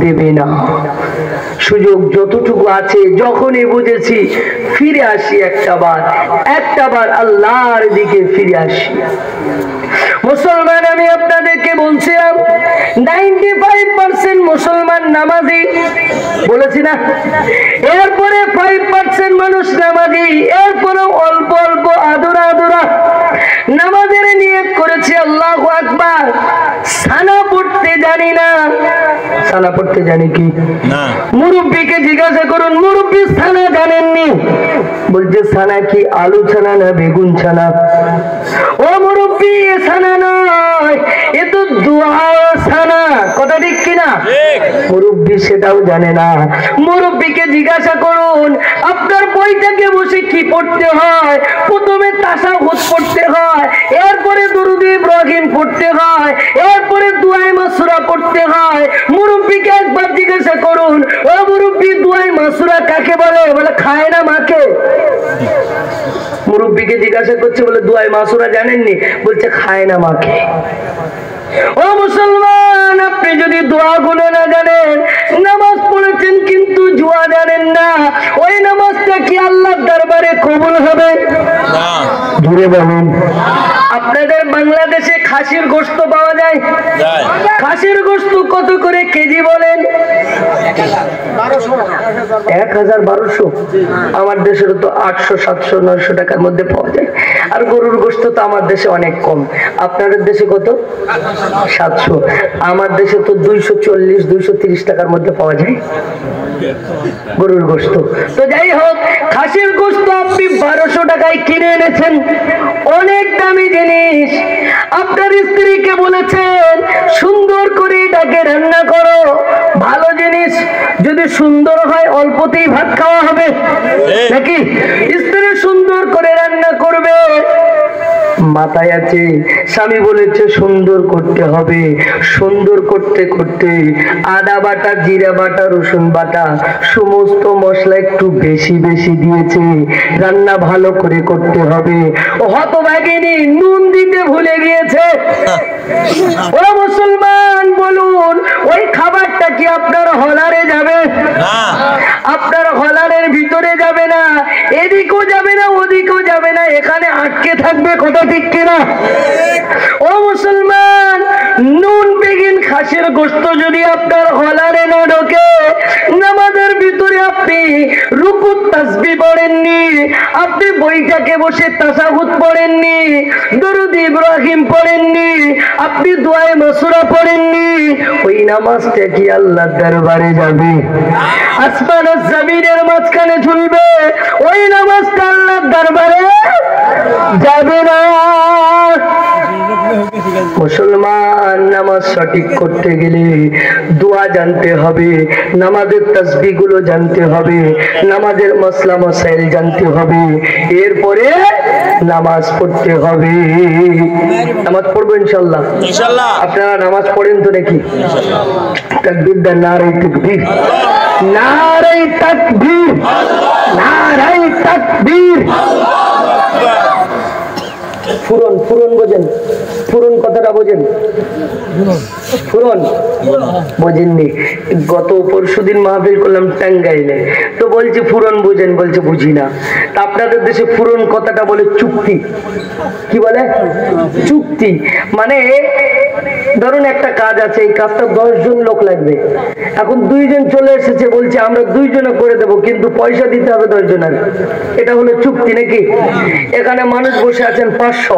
দেবে না। সুযোগ যতটুকু আছে, যখনই বুঝেছি ফিরে আসি, একটা বার আল্লাহর দিকে ফিরে আসি। মুসলমান, আমি আপনাদেরকে বলছিলাম 95% মুসলমান নামাজি, বলেছি না? এরপরে 5% মানুষ নামাজি, এরপরে অল্প অল্প আদুরা নামাজের নিয়ত করেছে আল্লাহু আকবার। সানা পড়তে জানি না। সানা পড়তে জানি কি না? মুরব্বিকে জিজ্ঞাসা করুন, মুরব্বি সানা জানেননি? বলছে সানা কি আলু ছানা না বেগুন ছানা? ও মুরব্বি, সানা নয়, এ তো দোয়া সানা। কথা ঠিক কিনা? মুরব্বি সেটাও জানে না। মুরব্বিকে জিজ্ঞাসা করুন, আপনার বইটাকে বসে কি পড়তে হয়? প্রথমে তাশাহুদ পড়তে হয়, এরপরে দুরূদ ইব্রাহিম পড়তে হয়, এরপরে দুআয়ে মাসুরা পড়তে হয়। মুরব্বিকে একবার জিজ্ঞাসা করুন, ও মুরব্বি, দুআয়ে মাসুরা কাকে বলে? বলে খায় না মাকে। মুরব্বিকে জিজ্ঞাসা করছে, বলে দুআয়ে মাসুরা জানেননি? বলছে খায় না মাকে। ও মুসলমান, আপনি যদি দোয়াগুলো না জানেন, নামাজ পড়েছেন কিন্তু জুয়া জানেন না, ওই নামাজটা কি আল্লাহর দরবারে কবুল হবে? না। জুড়ে বলুন। আপনাদের বাংলাদেশে খাসির গোশত পাওয়া যায়? খাসির গোশত কত করে কেজি বলেন? 1000-1200। আমার দেশের তো 800, 700, 900 টাকার মধ্যে পাওয়া যায়। আর গরুর গোশত তো আমার দেশে অনেক কম। আপনাদের দেশে কত? 700। আমার দেশে তো 240, 230 টাকার মধ্যে পাওয়া যায় গরুর গোশত। তো যাই হোক, খাসির গোশত আপনি 1200 টাকায় কিনে এনেছেন, অনেক দামি জিনিস। আপনার স্ত্রীকে বলেছেন সুন্দর করে এটাকে রান্না করো, ভালো জিনিস যদি সুন্দর হয় অল্পতেই ভাত খাওয়া হবে নাকি? স্ত্রী সুন্দর করে রান্না করবে, মাথায় আছে স্বামী বলেছে সুন্দর করতে হবে। সুন্দর করতে করতে আদা বাটা, জিরা বাটা, রসুন বাটা সমস্ত মশলা একটু বেশি বেশি দিয়েছে। রান্না ভালো করে করতে হবে। হতভাগিনী নুন দিতে ভুলে গিয়েছে। ও মুসলমান, বলুন ওই খাবারটা কি আপনার হলারে যাবে? না। আপনার হলারের ভিতরে যাবে না, এদিকেও যাবে না, ওদিকেও যাবে না, এখানে আটকে থাকবে। কথা ঠিক কিনা? ও মুসলমান, নুন বেগিন খাসির গোশত যদি আপনার হলারে না ঢোকে, নামাজের ভিতরে আপনি রুকুত তাসবিহ পড়েননি, আপনি বইটাকে বসে তাশাহুদ পড়েননি, দুরূদ ইব্রাহিম পড়েননি, আপনি দুআয়ে মাসুরা পড়েননি, ওই নামাজটা কি আল্লাহর দরবারে যাবে? আসমান আর জমিনের মাঝখানে ঝুলবে, ওই নামাজটা আল্লাহর দরবারে যাবে না। মুসলমান, নামাজ সঠিক করতে গেলে দোয়া জানতে হবে, নামাজের তাসবিহ গুলো জানতে হবে, নামাজের মসলা মসাইল জানতে হবে, এরপরে নামাজ পড়তে হবে। নামাজ পড়বো ইনশাল্লাহ। আপনারা নামাজ পড়েন তো নাকি? তাকবীর দেন, নারে তাকবীর, নারে তাকবীর, নারে তাকবীর। ফুরন, ফুরন বোঝেন? ফুরন কথাটা বোঝেন? ফুরন বোঝেননি? গত পরশুদিন মাহফিল করলাম টাঙ্গাইলে, তো বলছে ফুরন বোঝেন? বলছে বুঝি না। তা আপনাদের দেশে ফুরন কথাটা বলে চুক্তি। কি বলে? চুক্তি। মানে ধরুন একটা কাজ আছে, এই কাজটা 10 জন লোক লাগবে, এখন 2 জন চলে এসেছে, বলছে আমরা 2 জনে করে দেবো, কিন্তু পয়সা দিতে হবে 10 জনের। এটা হলো চুক্তি নাকি? এখানে মানুষ বসে আছেন 500,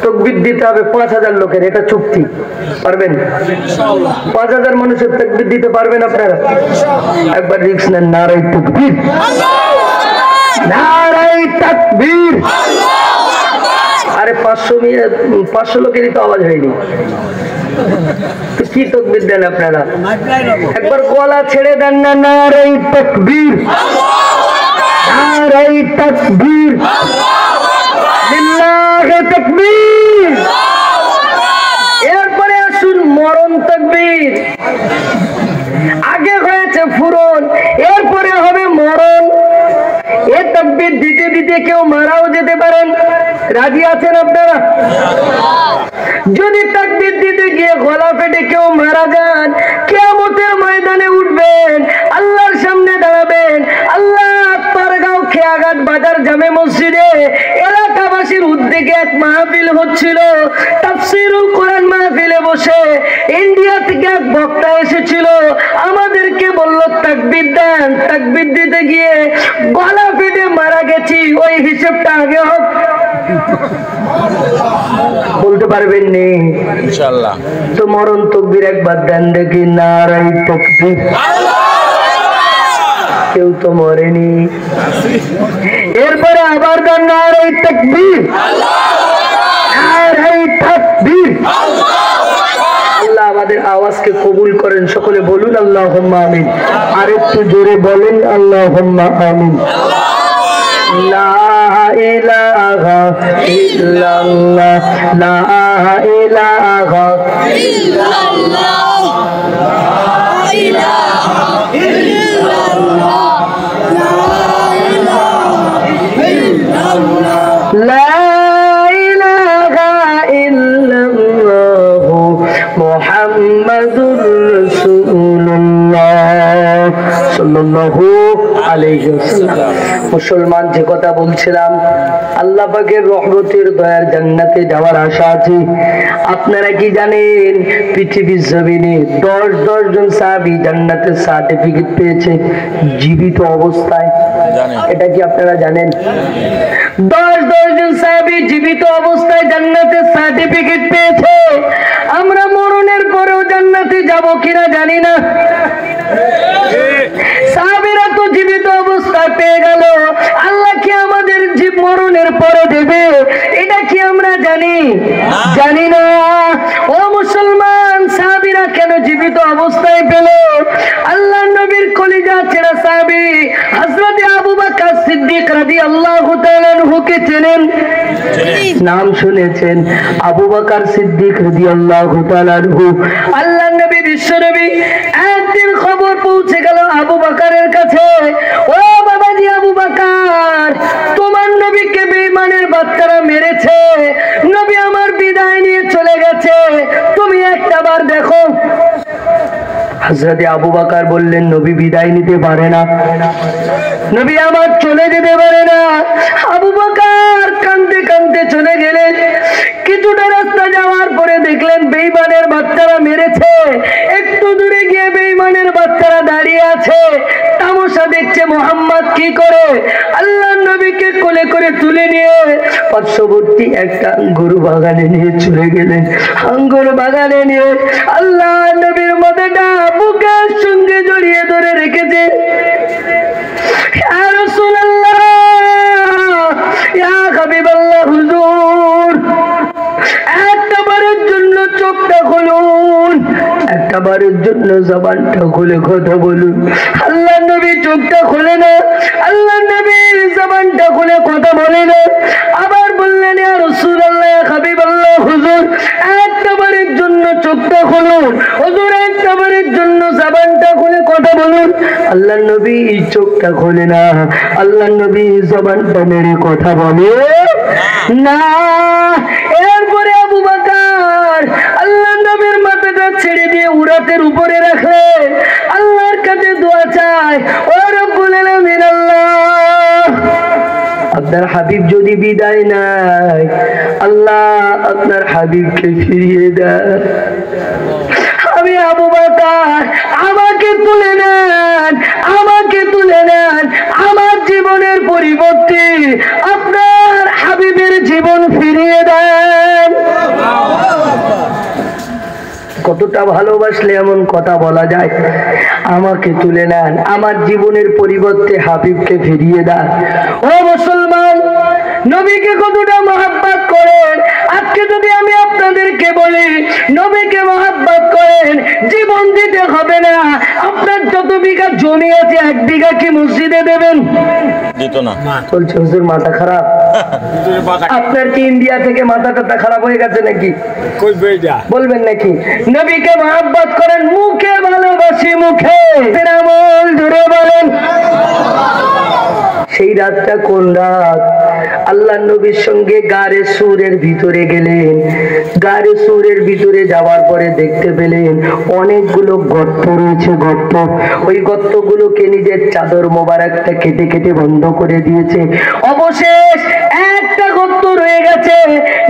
তাকবীর দিতে হবে 5000 লোকের, এটা চুক্তি। পারবেন? 5000 মানুষের তাকবীর দিতে পারবেন আপনারা? একবার রিস্ক নেন, নারে তাকবীর, নারে তাকবীর। আরে 500 লোকেরই তো আওয়াজ হয়নি, তো কি তাকবীর দেন আপনারা? একবার গলা ছেড়ে দেন না, নারে তাকবীর, নারে তাকবীর, লিল্লাহি তাকবীর। এরপর মরণ তাকবীর। আগে হয়েছে ফুরন, এরপরে হবে মরণ। এ তাকবীর দিতে দিতে কেউ মারাও যেতে পারেন। রাজি আছেন আপনারা? যদি তাকবীর দিতে গিয়ে গলা ফেটে কেউ মারা যান, কিয়ামতের ময়দানে উঠবেন, আল্লাহর সামনে দাঁড়াবেন। আল্লাহ পারগাঁও খেয়াঘাট বাজার জামে মসজিদে এলাকাবাসীর উদ্যোগে এক মাহফিল হচ্ছিল, তাফসীরুল কোরআন মাহফিলে বসে ইন্ডিয়া থেকে এক বক্তা এসেছিল, আমাদেরকে বলল তাকবীর দেন। তাকবীর দিতে গিয়ে গলা ফেটে মারা গেছি, ওই হিসাবটা আগে হোক। বলতে পারবেন নি ইনশাআল্লাহ? তো মরণ তাকবীর একবার দেন দেখি। নারাই তাকবীর। কেউ তো মরেনি। এরপরে আবার দেন নারাই তাকবীর। নারাই তাকবীর। আল্লাহ আমাদের আওয়াজকে কবুল করেন, সকলে বলুন আল্লাহুম্মা আমিন। আর একটু জোরে বলেন আল্লাহুম্মা আমিন। লা ইলাহা ইল্লাল্লাহ, লা ইলাহা ইল্লাল্লাহ, লা ইলাহা ইল্লাল্লাহ, লা ইলাহা ইল্লাল্লাহ মুহাম্মাদুর রাসূলুল্লাহ সাল্লাল্লাহু আলাইহি ওয়াসাল্লাম। মুসলমান যে কথা বলছিলাম, আল্লাহ পাকের রহমতের দয়ার জান্নাতে যাওয়ার আশা আছে। আপনারা কি জানেন পৃথিবীর জমিনে 10 জন সাহাবী জান্নাতের সার্টিফিকেট পেয়েছে জীবিত অবস্থায়? এটা কি আপনারা জানেন? 10 জন সাহাবী জীবিত অবস্থায় জান্নাতের সার্টিফিকেট পেয়েছে। আমরা মরণের পরেও জান্নাতে যাব কিনা জানি না। সাহাবীরা তো জীবিত অবস্থায় পেয়ে গেল, আল্লাহ কি আমাদের জীব মরণের পরে দেবে? এটা কি আমরা জানি? জানি না। ও মুসলমান, সাহাবীরা কেন জীবিত অবস্থায় পেল? আল্লাহ নবীর কলিজা ছেড়া সাহাবী হযরত আবু বকর সিদ্দিক রাদিয়াল্লাহু তাআলা আনহুকে চেনেন? নাম শুনেছেন? আবু বকর সিদ্দিক রাদিয়াল্লাহু তাআলা আনহু, আল্লাহ নবী বিশ্বনবী একদিন খবর পৌঁছে গেল আবু বকরের কাছে, ও বাবাজি আবু বকর, তোমার নবীকে বেঈমানের বাচ্চারা মেরেছে, নবী আমার বিদায় নিয়ে চলে গেছে, তুমি একটাবার দেখো। হযরত আবু বকর বললেন, নবী বিদায় নিতে পারে না, নবী আমার চলে যেতে পারে না। আবু বকর কাঁদতে কাঁদতে চলে গেলেন। কিছুটা রাস্তা যাওয়ার পরে দেখলেন বেঈমানের বাচ্চারা মেরেছে। একটু দূরে গিয়ে বেঈমানের বাচ্চারা দাঁড়িয়ে আছে, তামাশা দেখছে মুহাম্মদ কি করে। আল্লাহ নবীকে কোলে করে তুলে নিয়ে পার্শ্ববর্তী একটা গরু বাগানে নিয়ে চলে গেলেন। আঙ্গুর বাগানে নিয়ে আল্লাহ নবীর মাথাটা বুকের সঙ্গে জড়িয়ে ধরে রেখেছে। ইয়া রাসূলুল্লাহ, ইয়া হাবিবাল্লাহ, হুজুর একবারের জন্য চোখটা খুলুন, একবারের জন্য জবানটা খুলে কথা বলুন। আল্লাহ নবী চোখটা খুলে না, আল্লাহ নবী জবানটা খুলে কথা বলে না। আবার বললেন, ইয়া রাসূলুল্লাহ, ইয়া হাবিবাল্লাহ, হুজুর একবারের জন্য চোখটা খুলুন, হুজুর একবারের জন্য জবানটা খুলে কথা বলুন। আল্লাহ নবী চোখটা খোলে না, আল্লাহ নবী জবানটা মেরে কথা বলে না। এরপরে আবু বকর আল্লাহ নবীর মাথাটা ছেড়ে দিয়ে উরাতের উপরে রাখলেন, আল্লাহর কাছে দোয়া চায়, ও রব্বুল আলামিন, আল্লাহ আপনার হাবিব যদি বিদায় নেয়, আল্লাহ আপনার হাবিবকে ফিরিয়ে দেয়। আমি আবু বকর, আমাকে তুলে নেন, আমাকে তুলে নেন, আমার জীবনের পরিবর্তে আপনার হাবিবের জীবন ফিরিয়ে দেন। কতটা ভালোবাসলে এমন কথা বলা যায়? আমাকে তুলে নেন, আমার জীবনের পরিবর্তে হাবিবকে ফিরিয়ে দেন। ও মুসলমান, নবীকে কতটা মহব্বত করেন। আজকে যদি আমি আপনাদেরকে বলি নবীকে মহব্বত করেন, জীবন দিতে হবে না। আপনার যত বিঘা জমি আছে 1 বিঘা কি মসজিদে দেবেন? দিত না। বলছে হুজুর মাথা খারাপ, আপনার কি ইন্ডিয়া থেকে মাথা টাথা খারাপ হয়ে গেছে নাকি? বলবেন নাকি নবীকে মহব্বত করেন, মুখে ভালোবাসি, মুখে আমল জুড়ে বলেন। সেই রাতটা কোন রাত? আল্লাহ নবীর সঙ্গে গারে সুরের ভিতরে গেলেন। গারে সুরের ভিতরে যাওয়ার পরে দেখতে পেলেন অনেকগুলো গর্ত রয়েছে, গর্ত। ওই গর্তগুলোকে নিজের চাদর মোবারকটা কেটে কেটে বন্ধ করে দিয়েছে। অবশেষ একটা গর্ত রয়ে গেছে,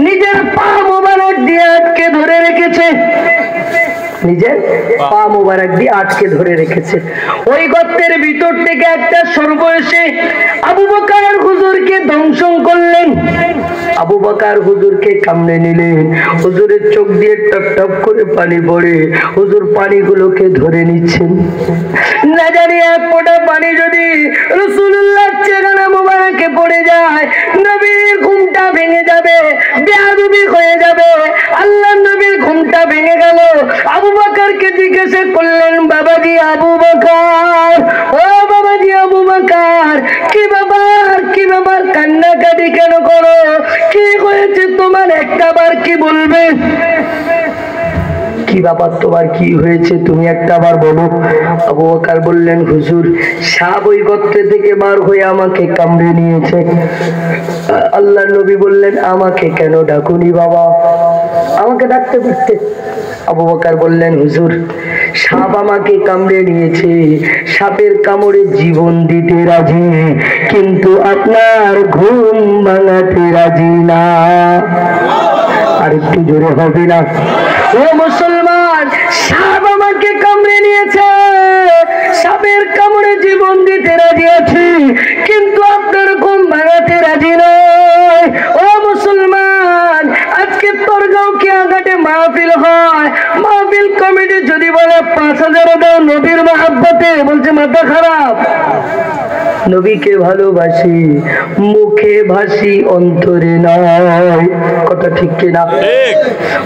নিজের পা মোবারক দিয়ে আটকে ধরে রেখেছে, নিজের পা মোবারক দিয়ে আটকে ধরে রেখেছে। ওই গর্তের ভিতর থেকে একটা সর্বশেষে আবু বকর হুজুরকে দংশন করলেন। আবু বকর হুজুরকে কামড়ে নিলেন। হুজুরের চোখ দিয়ে টপ টপ করে পানি পড়ে। হুজুর পানিগুলোকে ধরে নিচ্ছেন। না জানি এক ফোঁটা পানি যদি রাসূলুল্লাহর চেহারা মোবারকে পড়ে যায়, নবীর ঘুমটা ভেঙে যাবে, বেয়াদবি হয়ে যাবে। আল্লাহ নবীর ঘুমটা ভেঙে গেল। আবু বকরকে জিজ্ঞাসা করলেন, বাবাজি আবু বকর, ও বাবাজি আবু বকর, কি ব্যাপার, কি ব্যাপার, কান্নাকাটি কেন করো? কি হয়েছে তোমার? একটা বার কি বলবে? কি ব্যাপার তোমার, কি হয়েছে তুমি একটা বার বলো। আবু বকর বললেন, হুজুর সাপ ওই গর্ত থেকে বার হয়ে আমাকে কামড়ে নিয়েছে। আল্লাহ নবী বললেন, আমাকে কেন ডাকুনি বাবা? আমাকে ডাকতে পারতে। আবু বকর বললেন, হুজুর সাপ আমাকে কামড়ে নিয়েছে, সাপের কামড়ে জীবন দিতে রাজি, কিন্তু আপনার ঘুম ভাঙাতে রাজি না। আর একটু জোরে হবে না? ও মুসলমান, সাপ আমাকে কামড়ে নিয়েছে, সাপের কামড়ে জীবন দিতে রাজি আছি, কিন্তু আপনার ঘুম ভাঙাতে রাজি নয়। ও মুসলমান, আজকে তোরগাঁও কিয়াঘাটে মাহফিল হয়, মাহফিল কমিটি যদি বলে ৫,০০০ দাও নবীর মহব্বতে, বলছে মাথা খারাপ। নবীকে ভালোবাসি, মুখে ভাসি, অন্তরে নয়। কথা ঠিক কিনা?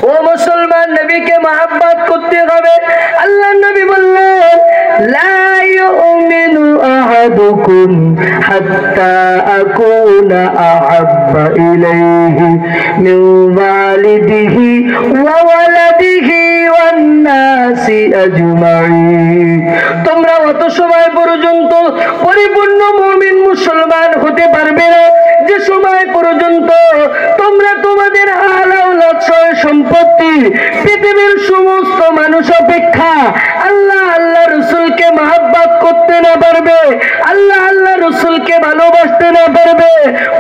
ও মুসলমান, নবীকে মহব্বত করতে হবে। আল্লাহ নবী বললেন, লা ইউমিনু আহাদুকুম হাত্তা আকুনা আহাব্বা ইলাইহি মিন ওয়ালিদিহি ওয়া ওয়ালাদিহি ওয়ান নাসি আজমাইন। তোমরা অত সময় পর্যন্ত পরিপূর্ণ মুমিন মুসলমান হতে পারবে না যে সময় পর্যন্ত তোমরা তোমাদের আলাউলাদ সম্পত্তি, পৃথিবীর সমস্ত মানুষ অপেক্ষা আল্লাহ আল্লাহ রসুলকে মহব্বত করতে না পারবে, আল্লাহ আল্লাহ রসুলকে ভালোবাসতে না পারবে,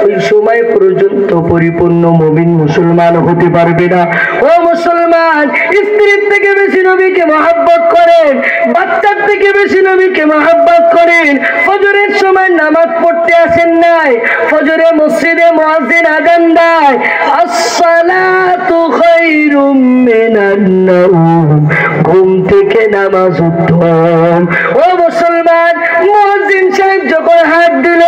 ওই সময় পর্যন্ত পরিপূর্ণ মুমিন মুসলমান হতে পারবে না। ও মুসলমান, স্ত্রীর থেকে বেশি নবীকে মহব্বত করেন, বাচ্চার থেকে বেশি নবীকে মহব্বত করেন। ফজরের সময় নামাজ পড়তে আসেন নাই, ফজরে মসজিদে মুয়াজ্জিন আযান দেয়, আসসালাতু খায়রুম মিনান নাওম, ঘুম থেকে নামাজ উত্তম। ও মুসলমান, মুয়াজ্জিন সাহেব যখন হাত দিল,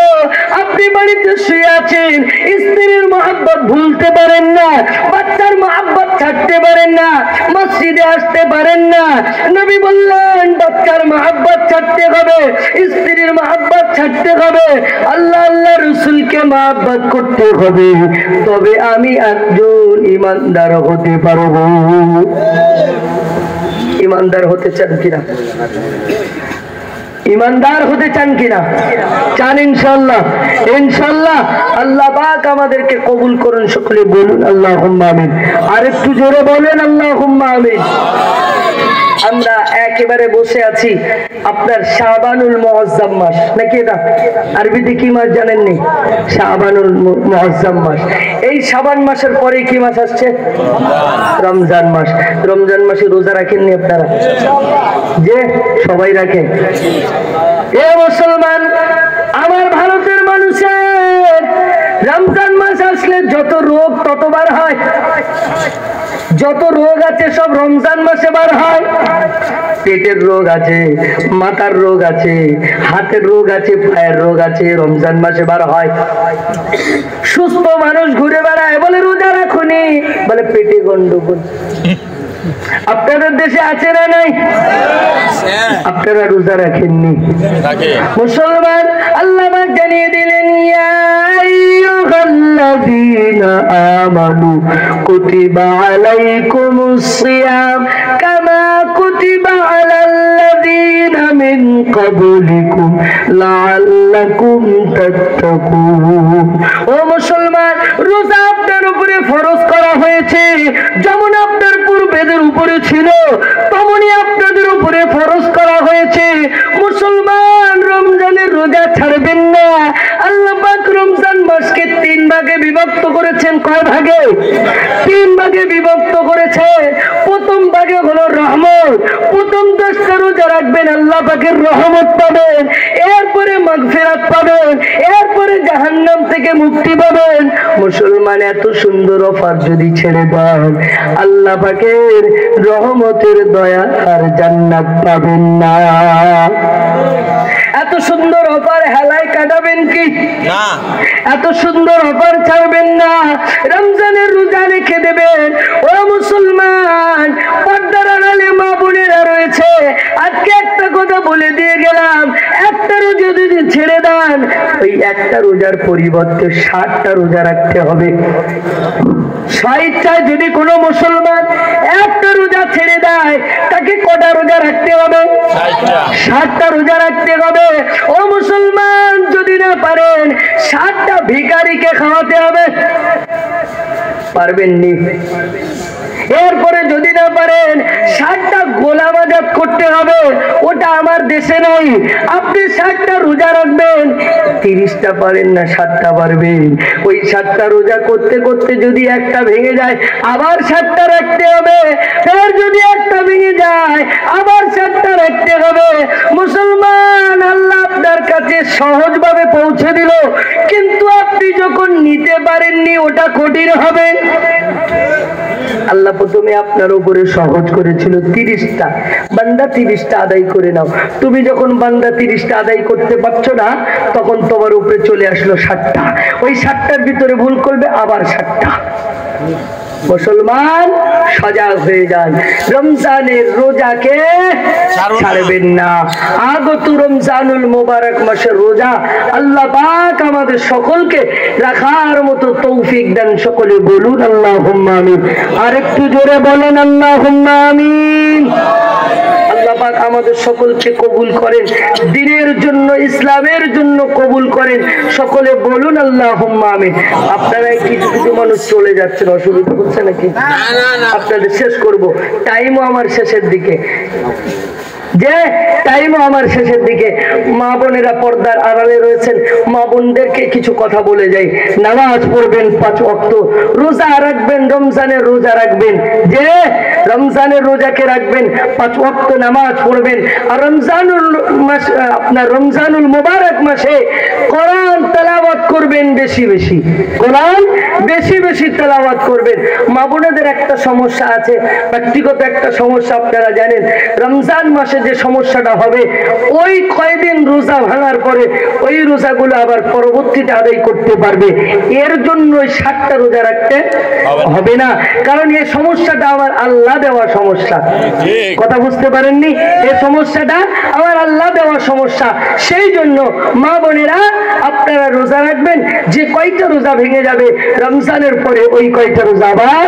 আপনি বাড়িতে শুয়ে আছেন, স্ত্রীর মহব্বত ভুলতে পারেন না, বাচ্চার মহব্বত ছাড়তে পারেন না, মসজিদে আসতে পারেন না। নবী বললেন, বাচ্চার মহব্বত ছাড়তে হবে, স্ত্রীর মহব্বত ছাড়তে হবে, আল্লাহ আল্লাহ রসুলকে মহব্বত করতে হবে, তবে আমি একজন ইমানদার হতে পারবো। ইমানদার হতে চান কিনা? ইমানদার হতে চান কিনা? চান ইনশাআল্লাহ। ইনশাআল্লাহ আল্লাহ পাক আমাদেরকে কবুল করুন। সকলে বলুন আল্লাহুম্মা আমিন। আর একটু জোরে বলেন আল্লাহুম্মা আমিন। আমরা একেবারে বসে আছি আপনার শাবানুল মুআজ্জাম মাস, নাকি এটা আরবিতে কি মাস জানেননি? শাবানুল মুআজ্জাম মাস। এই শাবান মাসের পরে কি মাস আসছে? রমজান মাস। রমজান মাসে রোজা রাখেননি আপনারা? যে সবাই রাখেন। এ মুসলমান, আমার ভারতের মানুষের রমজান মাস আসলে যত রোগ ততবার হয়, যত রোগ আছে সব রমজান মাসে বার হয়। পেটের রোগ আছে, মাথার রোগ আছে, হাতের রোগ আছে, পায়ের রোগ আছে, রমজান মাসে বার হয়। সুস্থ মানুষ ঘুরে বেড়ায়, বলে রোজা রাখুনি, বলে পেটে গন্ডগোল। আপনাদের দেশে আছে না নাই? আপনারা রোজা রাখেননি। মুসলমান, আল্লাহ জানিয়ে দিলেন, ইয়া আইয়ুহাল্লাযীনা আমানু কুতিবা আলাইকুমুস সিয়াম কামা কুতিবা আলাল্লাযীনা মিন ক্বাবলিকুম লাআল্লাকুম তাত্তাকুন। ও মুসলমান, রোজা আপনার উপরে ফরজ করা হয়েছে, যেমন আপনার পূর্বেদের উপরে ছিল তেমনি আপনাদের উপরে ফরজ করা হয়েছে। মুসলমান, রমজানের রোজা ছাড়বেন না। আল্লাহ পাক রমজান মাসকে 3 ভাগে বিভক্ত করেছেন। কয় ভাগে? 3 ভাগে বিভক্ত করেছে। প্রথম ভাগে হলো রহমত। প্রথম 10টা রোজা রাখবেন, আল্লাহ পাকের রহমত পাবেন, এরপরে মাগফিরাত পাবেন, এরপরে জাহান্নাম থেকে মুক্তি পাবেন। মুসলমান, এত সুন্দর অফার যদি ছেড়ে দেন, আল্লাহ পাকের রহমতের দয়া আর জান্নাত পাবেন না। এত সুন্দর অফার হেলায় কাটাবেন কি না? এত সুন্দর অফার ছাড়বেন না। রমজানের রোজা রেখে দেবেন। ও মুসলমান, পর্দার আড়ালে মা বোনেরা রয়েছে, আজকে একটা কথা বলে দিয়ে গেলাম, একটা রোজা যদি ছেড়ে দেন, ওই একটা রোজার পরিবর্তে 60টা রোজা রাখতে হবে। স্বেচ্ছায় যদি কোনো মুসলমান একটা রোজা ছেড়ে দেয়, তাকে কটা রোজা রাখতে হবে? 60টা রোজা রাখতে হবে। ও মুসলমান, যদি না পারেন 60টা ভিখারিকে খাওয়াতে হবে। পারবেন নি? এরপরে যদি না পারেন 60টা গোলাম আজাদ করতে হবে। ওটা আমার দেশে নাই। আপনি 60টা রোজা রাখবেন, 30টা পারেন না, 60টা পারবেন। ওই 60টা রোজা করতে করতে যদি একটা ভেঙে যায়, আবার 60টা রাখতে হবে। ফের যদি একটা ভেঙে যায়, আবার 60টা রাখতে হবে। মুসলমান, আল্লাহ আপনার কাছে সহজভাবে পৌঁছে দিল, কিন্তু আপনি যখন নিতে পারেননি, ওটা কঠিন হবে। আল্লাহ প্রথমে আপনার উপরে সহজ করেছিল 30টা, বান্দা 30টা আদায় করে নাও। তুমি যখন বান্দা 30টা আদায় করতে পারছো না, তখন তোমার উপরে চলে আসলো 60টা। ওই 60টার ভিতরে ভুল করবে, আবার 60টা। মুসলমান, সজাগ হয়ে যান। রমজানের রোজাকে ছাড়বেন না। আগত রমজানুল মুবারক মাসের রোজা আল্লাহ পাক আমাদের সকলকে রাখার মতো তৌফিক দেন। সকলে বলুন আল্লাহুম্মা আমিন। আর একটু জোরে বলেন আল্লাহুম্মা আমিন। আল্লাহ পাক আমাদের সকলকে কবুল করেন, দ্বীনের জন্য, ইসলামের জন্য কবুল করেন। সকলে বলুন আল্লাহুম্মা আমিন। আপনারা কিছু কিছু মানুষ চলে যাচ্ছেন, অসুবিধা হচ্ছে নাকি? আপনাদের শেষ করব, টাইমও আমার শেষের দিকে, মা বোনেরা পর্দার আড়ালে রয়েছেন, মা বোনদেরকে কিছু কথা বলে যাই। নামাজ পড়বেন 5 ওয়াক্ত, রোজা রাখবেন, রমজানের রোজা রাখবেন। যে রমজানের রোজাকে রাখবেন, 5 ওয়াক্ত নামাজ পড়বেন। আর রমজানুল মাস, আপনার রমজানুল মুবারক মাসে কোরআন তেলাওয়াত করবেন বেশি বেশি, কোরআন বেশি বেশি তেলাওয়াত করবেন। মা বোনেদের একটা সমস্যা আছে, ব্যক্তিগত একটা সমস্যা আপনারা জানেন। রমজান মাসে যে সমস্যাটা হবে, ওই কয়দিন রোজা ভাঙার পরে ওই রোজাগুলো আবার পরবর্তীতে আদায় করতে পারবে। এর জন্য 60টা রোজা রাখতে হবে না, কারণ এই সমস্যাটা আমার আল্লাহ দেওয়া সমস্যা। কথা বুঝতে পারেননি? এই সমস্যাটা আমার আল্লাহ দেওয়া সমস্যা। সেই জন্য মা বোনেরা আপনারা রোজা রাখবেন। যে কয়টা রোজা ভেঙে যাবে রমজানের পরে, ওই কয়টা রোজা আবার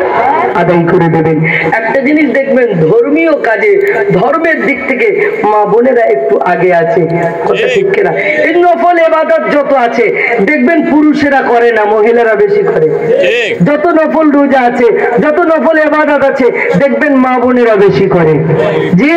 আদায় করে দেবেন। একটা জিনিস দেখবেন, ধর্মীয় কাজে, ধর্মের দিক থেকে মা বোনেরা একটু আগে আছে। কথা ঠিক কিনা? এই নফল ইবাদত যত আছে দেখবেন পুরুষেরা করে না, মহিলারা বেশি করে। যত নফল রোজা আছে, যত নফল ইবাদত আছে, দেখবেন মা বোনেরা বেশি করে। জি,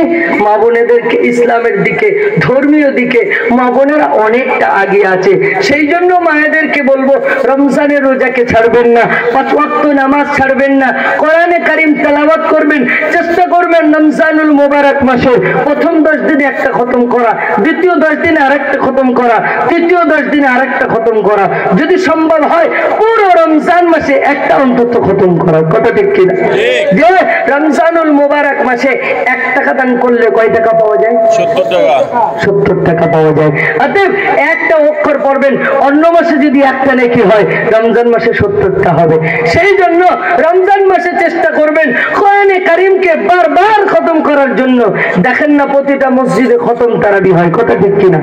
মা বোনেদেরকে ইসলামের দিকে, ধর্মীয় দিকে মা বোনেরা অনেকটা আগে আছে। সেই জন্য মায়েদেরকে বলবো, রমজানের রোজাকে ছাড়বেন না, 5 ওয়াক্ত নামাজ ছাড়বেন না, কোরআনে কারীম তেলাওয়াত করবেন। চেষ্টা করবেন রমজানুল মুবারক মাসে প্রথম 10 দিনে একটা খতম করা, দ্বিতীয় 10 দিনে আরেকটা খতম করা, তৃতীয় 10 দিনে আরেকটা খতম করা। যদি সম্ভব হয় পুরো রমজান মাসে একটা অন্তত খতম করা। কথা ঠিক কিনা? যে রমজানুল মুবারক মাসে 1 টাকা দান করলে কয় টাকা পাওয়া যায়? 70 টাকা। 70 টাকা পাওয়া যায়। অতএব একটা অক্ষর পড়বেন, অন্য মাসে যদি একটা নেকি হয়, রমজান মাসে 70টা হবে। সেই জন্য রমজান মাসে চেষ্টা করবেন কোরআনে কারীমকে বারবার খতম করার জন্য। দেখেন না প্রতিটা মসজিদে খতম তারাবি হয়। কথা ঠিক কিনা? না।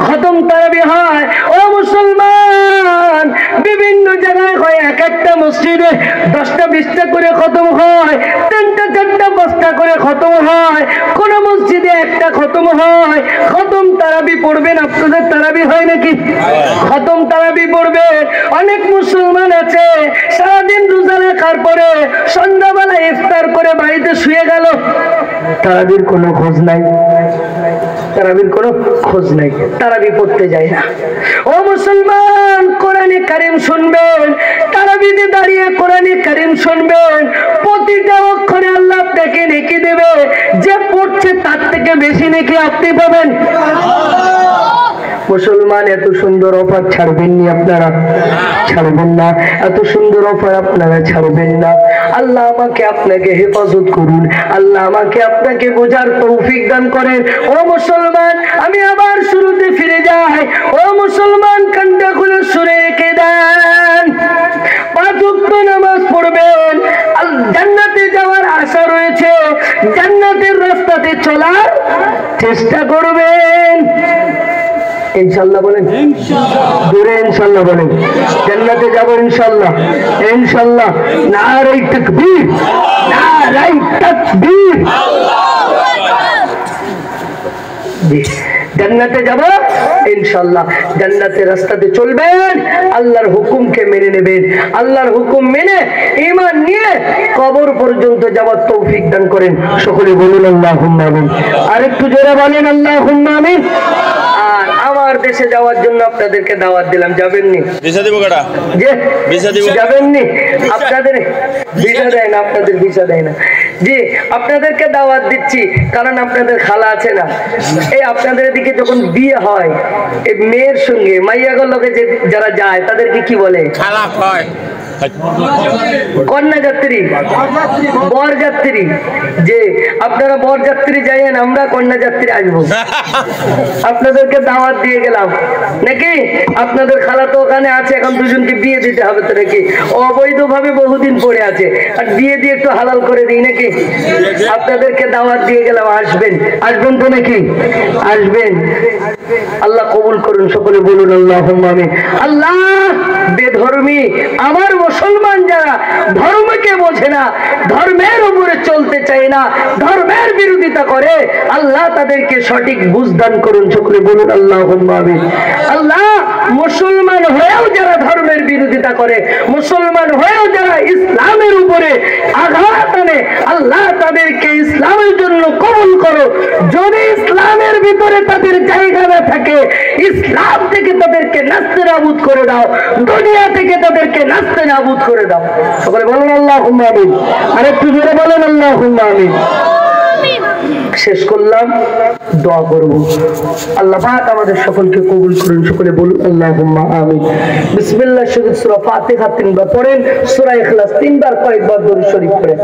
খতম তারাবি হয় ও মুসলমান, বিভিন্ন জায়গায় হয়, এক একটা মসজিদে 10টা 20টা করে খতম হয়, 3টা 4টা 5টা করে খতম হয়, কোন মসজিদে একটা খতম হয়। খতম তারাবি পড়বেন, আপনাদের তারাবি হয় নাকি? খতম তারাবি পড়বেন। অনেক মুসলমান আছে সারাদিন রোজা রাখার পরে সন্ধ্যাবেলা ইফতার করে বাড়িতে শুয়ে গেল, তারাবির কোনো খোঁজ নাই, তারাবির কোনো খোঁজ নাই, তারাবি পড়তে যায় না। ও মুসলমান, কোরআনে কারিম শুনবেন, তারাবিতে দাঁড়িয়ে কোরআনে কারিম শুনবেন, প্রতিটা অক্ষরে আল্লাহ আপনাকে নেকি দেবে, যে পড়ছে তার থেকে বেশি নেকি আপনি পাবেন। মুসলমান, এত সুন্দর অফার ছাড়বেন নি আপনারা, ছাড়বেন না, এত সুন্দর অফার আপনারা ছাড়বেন না। আল্লাহ আমাকে আপনাকে হেফাজত করুন, আল্লাহ আমাকে আপনাকে বোঝার তৌফিক দান করেন। ও মুসলমান, আমি আবার শুরুতে ফিরে যাই। ও মুসলমান, কানটা খুলে শুনে রেখে দেন, 5 ওয়াক্ত নামাজ পড়বেন, জান্নাতে যাওয়ার আশা রয়েছে, জান্নাতের রাস্তাতে চলার চেষ্টা করবেন। ইনশাআল্লাহ বলেন, জোরে ইনশাআল্লাহ বলেন। জান্নাতে যাব ইনশাআল্লাহ, ইনশাআল্লাহ। নারে তাকবীর, নারে তাকবীর। জান্নাতে যাব ইনশাআল্লাহ। জান্নাতের রাস্তাতে চলবেন, আল্লাহর হুকুমকে মেনে নেবেন, আল্লাহর হুকুম মেনে ঈমান নিয়ে কবর পর্যন্ত যাওয়ার তৌফিক দান করেন। সকলে বলুন আল্লাহুম্মা আমিন। আরেকটু জোরে বলেন আল্লাহুম্মা আমিন। আর আমার দেশে যাওয়ার জন্য আপনাদেরকে দাওয়াত দিলাম, যাবেননি? ভিসা দেব কাটা, যে ভিসা দেব, যাবেননি? আপনাদের ভিসা দেয় না, আপনাদের ভিসা দেয় না। জি, আপনাদেরকে দাওয়াত দিচ্ছি, কারণ আপনাদের খালা আছে না, এই আপনাদের এদিকে যখন বিয়ে হয়, এই মেয়ের সঙ্গে মাইয়াগর লোকে যে যারা যায় তাদেরকে কি বলে? খালা হয়, কন্যা যাত্রী, বর যাত্রী। যে আপনারা বর যাত্রী যাইয়েন, আমরা কন্যা যাত্রী আসবো। আপনাদেরকে দাওয়াত দিয়ে গেলাম নাকি? আপনাদের খালা তো ওখানে আছে, এখন দুজনকে বিয়ে দিতে হবে তো নাকি? অবৈধভাবে বহুদিন পড়ে আছে, আর বিয়ে দিয়ে একটু হালাল করে দিই নাকি? আপনাদেরকে দাওয়াত দিয়ে গেলাম, আসবেন, আসবেন তো নাকি? আসবেন। আল্লাহ কবুল করুন, সকলে বলুন আল্লাহুম্মা আমিন। আল্লাহ, বেধর্মী আমার মুসলমান যারা ধর্মকে বোঝে না, ধর্মের উপরে চলতে চায় না, ধর্মের বিরোধিতা করে, আল্লাহ তাদেরকে সঠিক বুঝ দান করুন, সকলে বলুন আল্লাহুম্মা আমিন। আল্লাহ, মুসলমান হয়েও যারা ধর্মের বিরোধিতা করে, মুসলমান হয়েও যারা ইসলামের উপরে আঘাত আনে, আল্লাহ তাদেরকে ইসলামের জন্য কবুল করো। যদি ইসলামের ভিতরে তাদের জায়গা না থাকে, ইসলাম থেকে তাদেরকে নাস্তে নাবুদ করে দাও, দুনিয়া থেকে তাদেরকে নাস্তে নাবুদ করে দাও। সকলে বলেন আল্লাহুম্মা আমিন। আরেকটু জোরে বলেন আল্লাহুম্মা আমিন। শেষ করলাম, দোয়া করব। আল্লাহ পাক আমাদের সকলকে কবুল করুন, সকলে বলুন আল্লাহুম্মা আমিন। বিসমিল্লাহ শরীফ সূরা ফাতিহা 3 বার পড়েন, সূরা ইখলাস 3 বার, কয়েকবার দরুদ শরীফ পড়েন।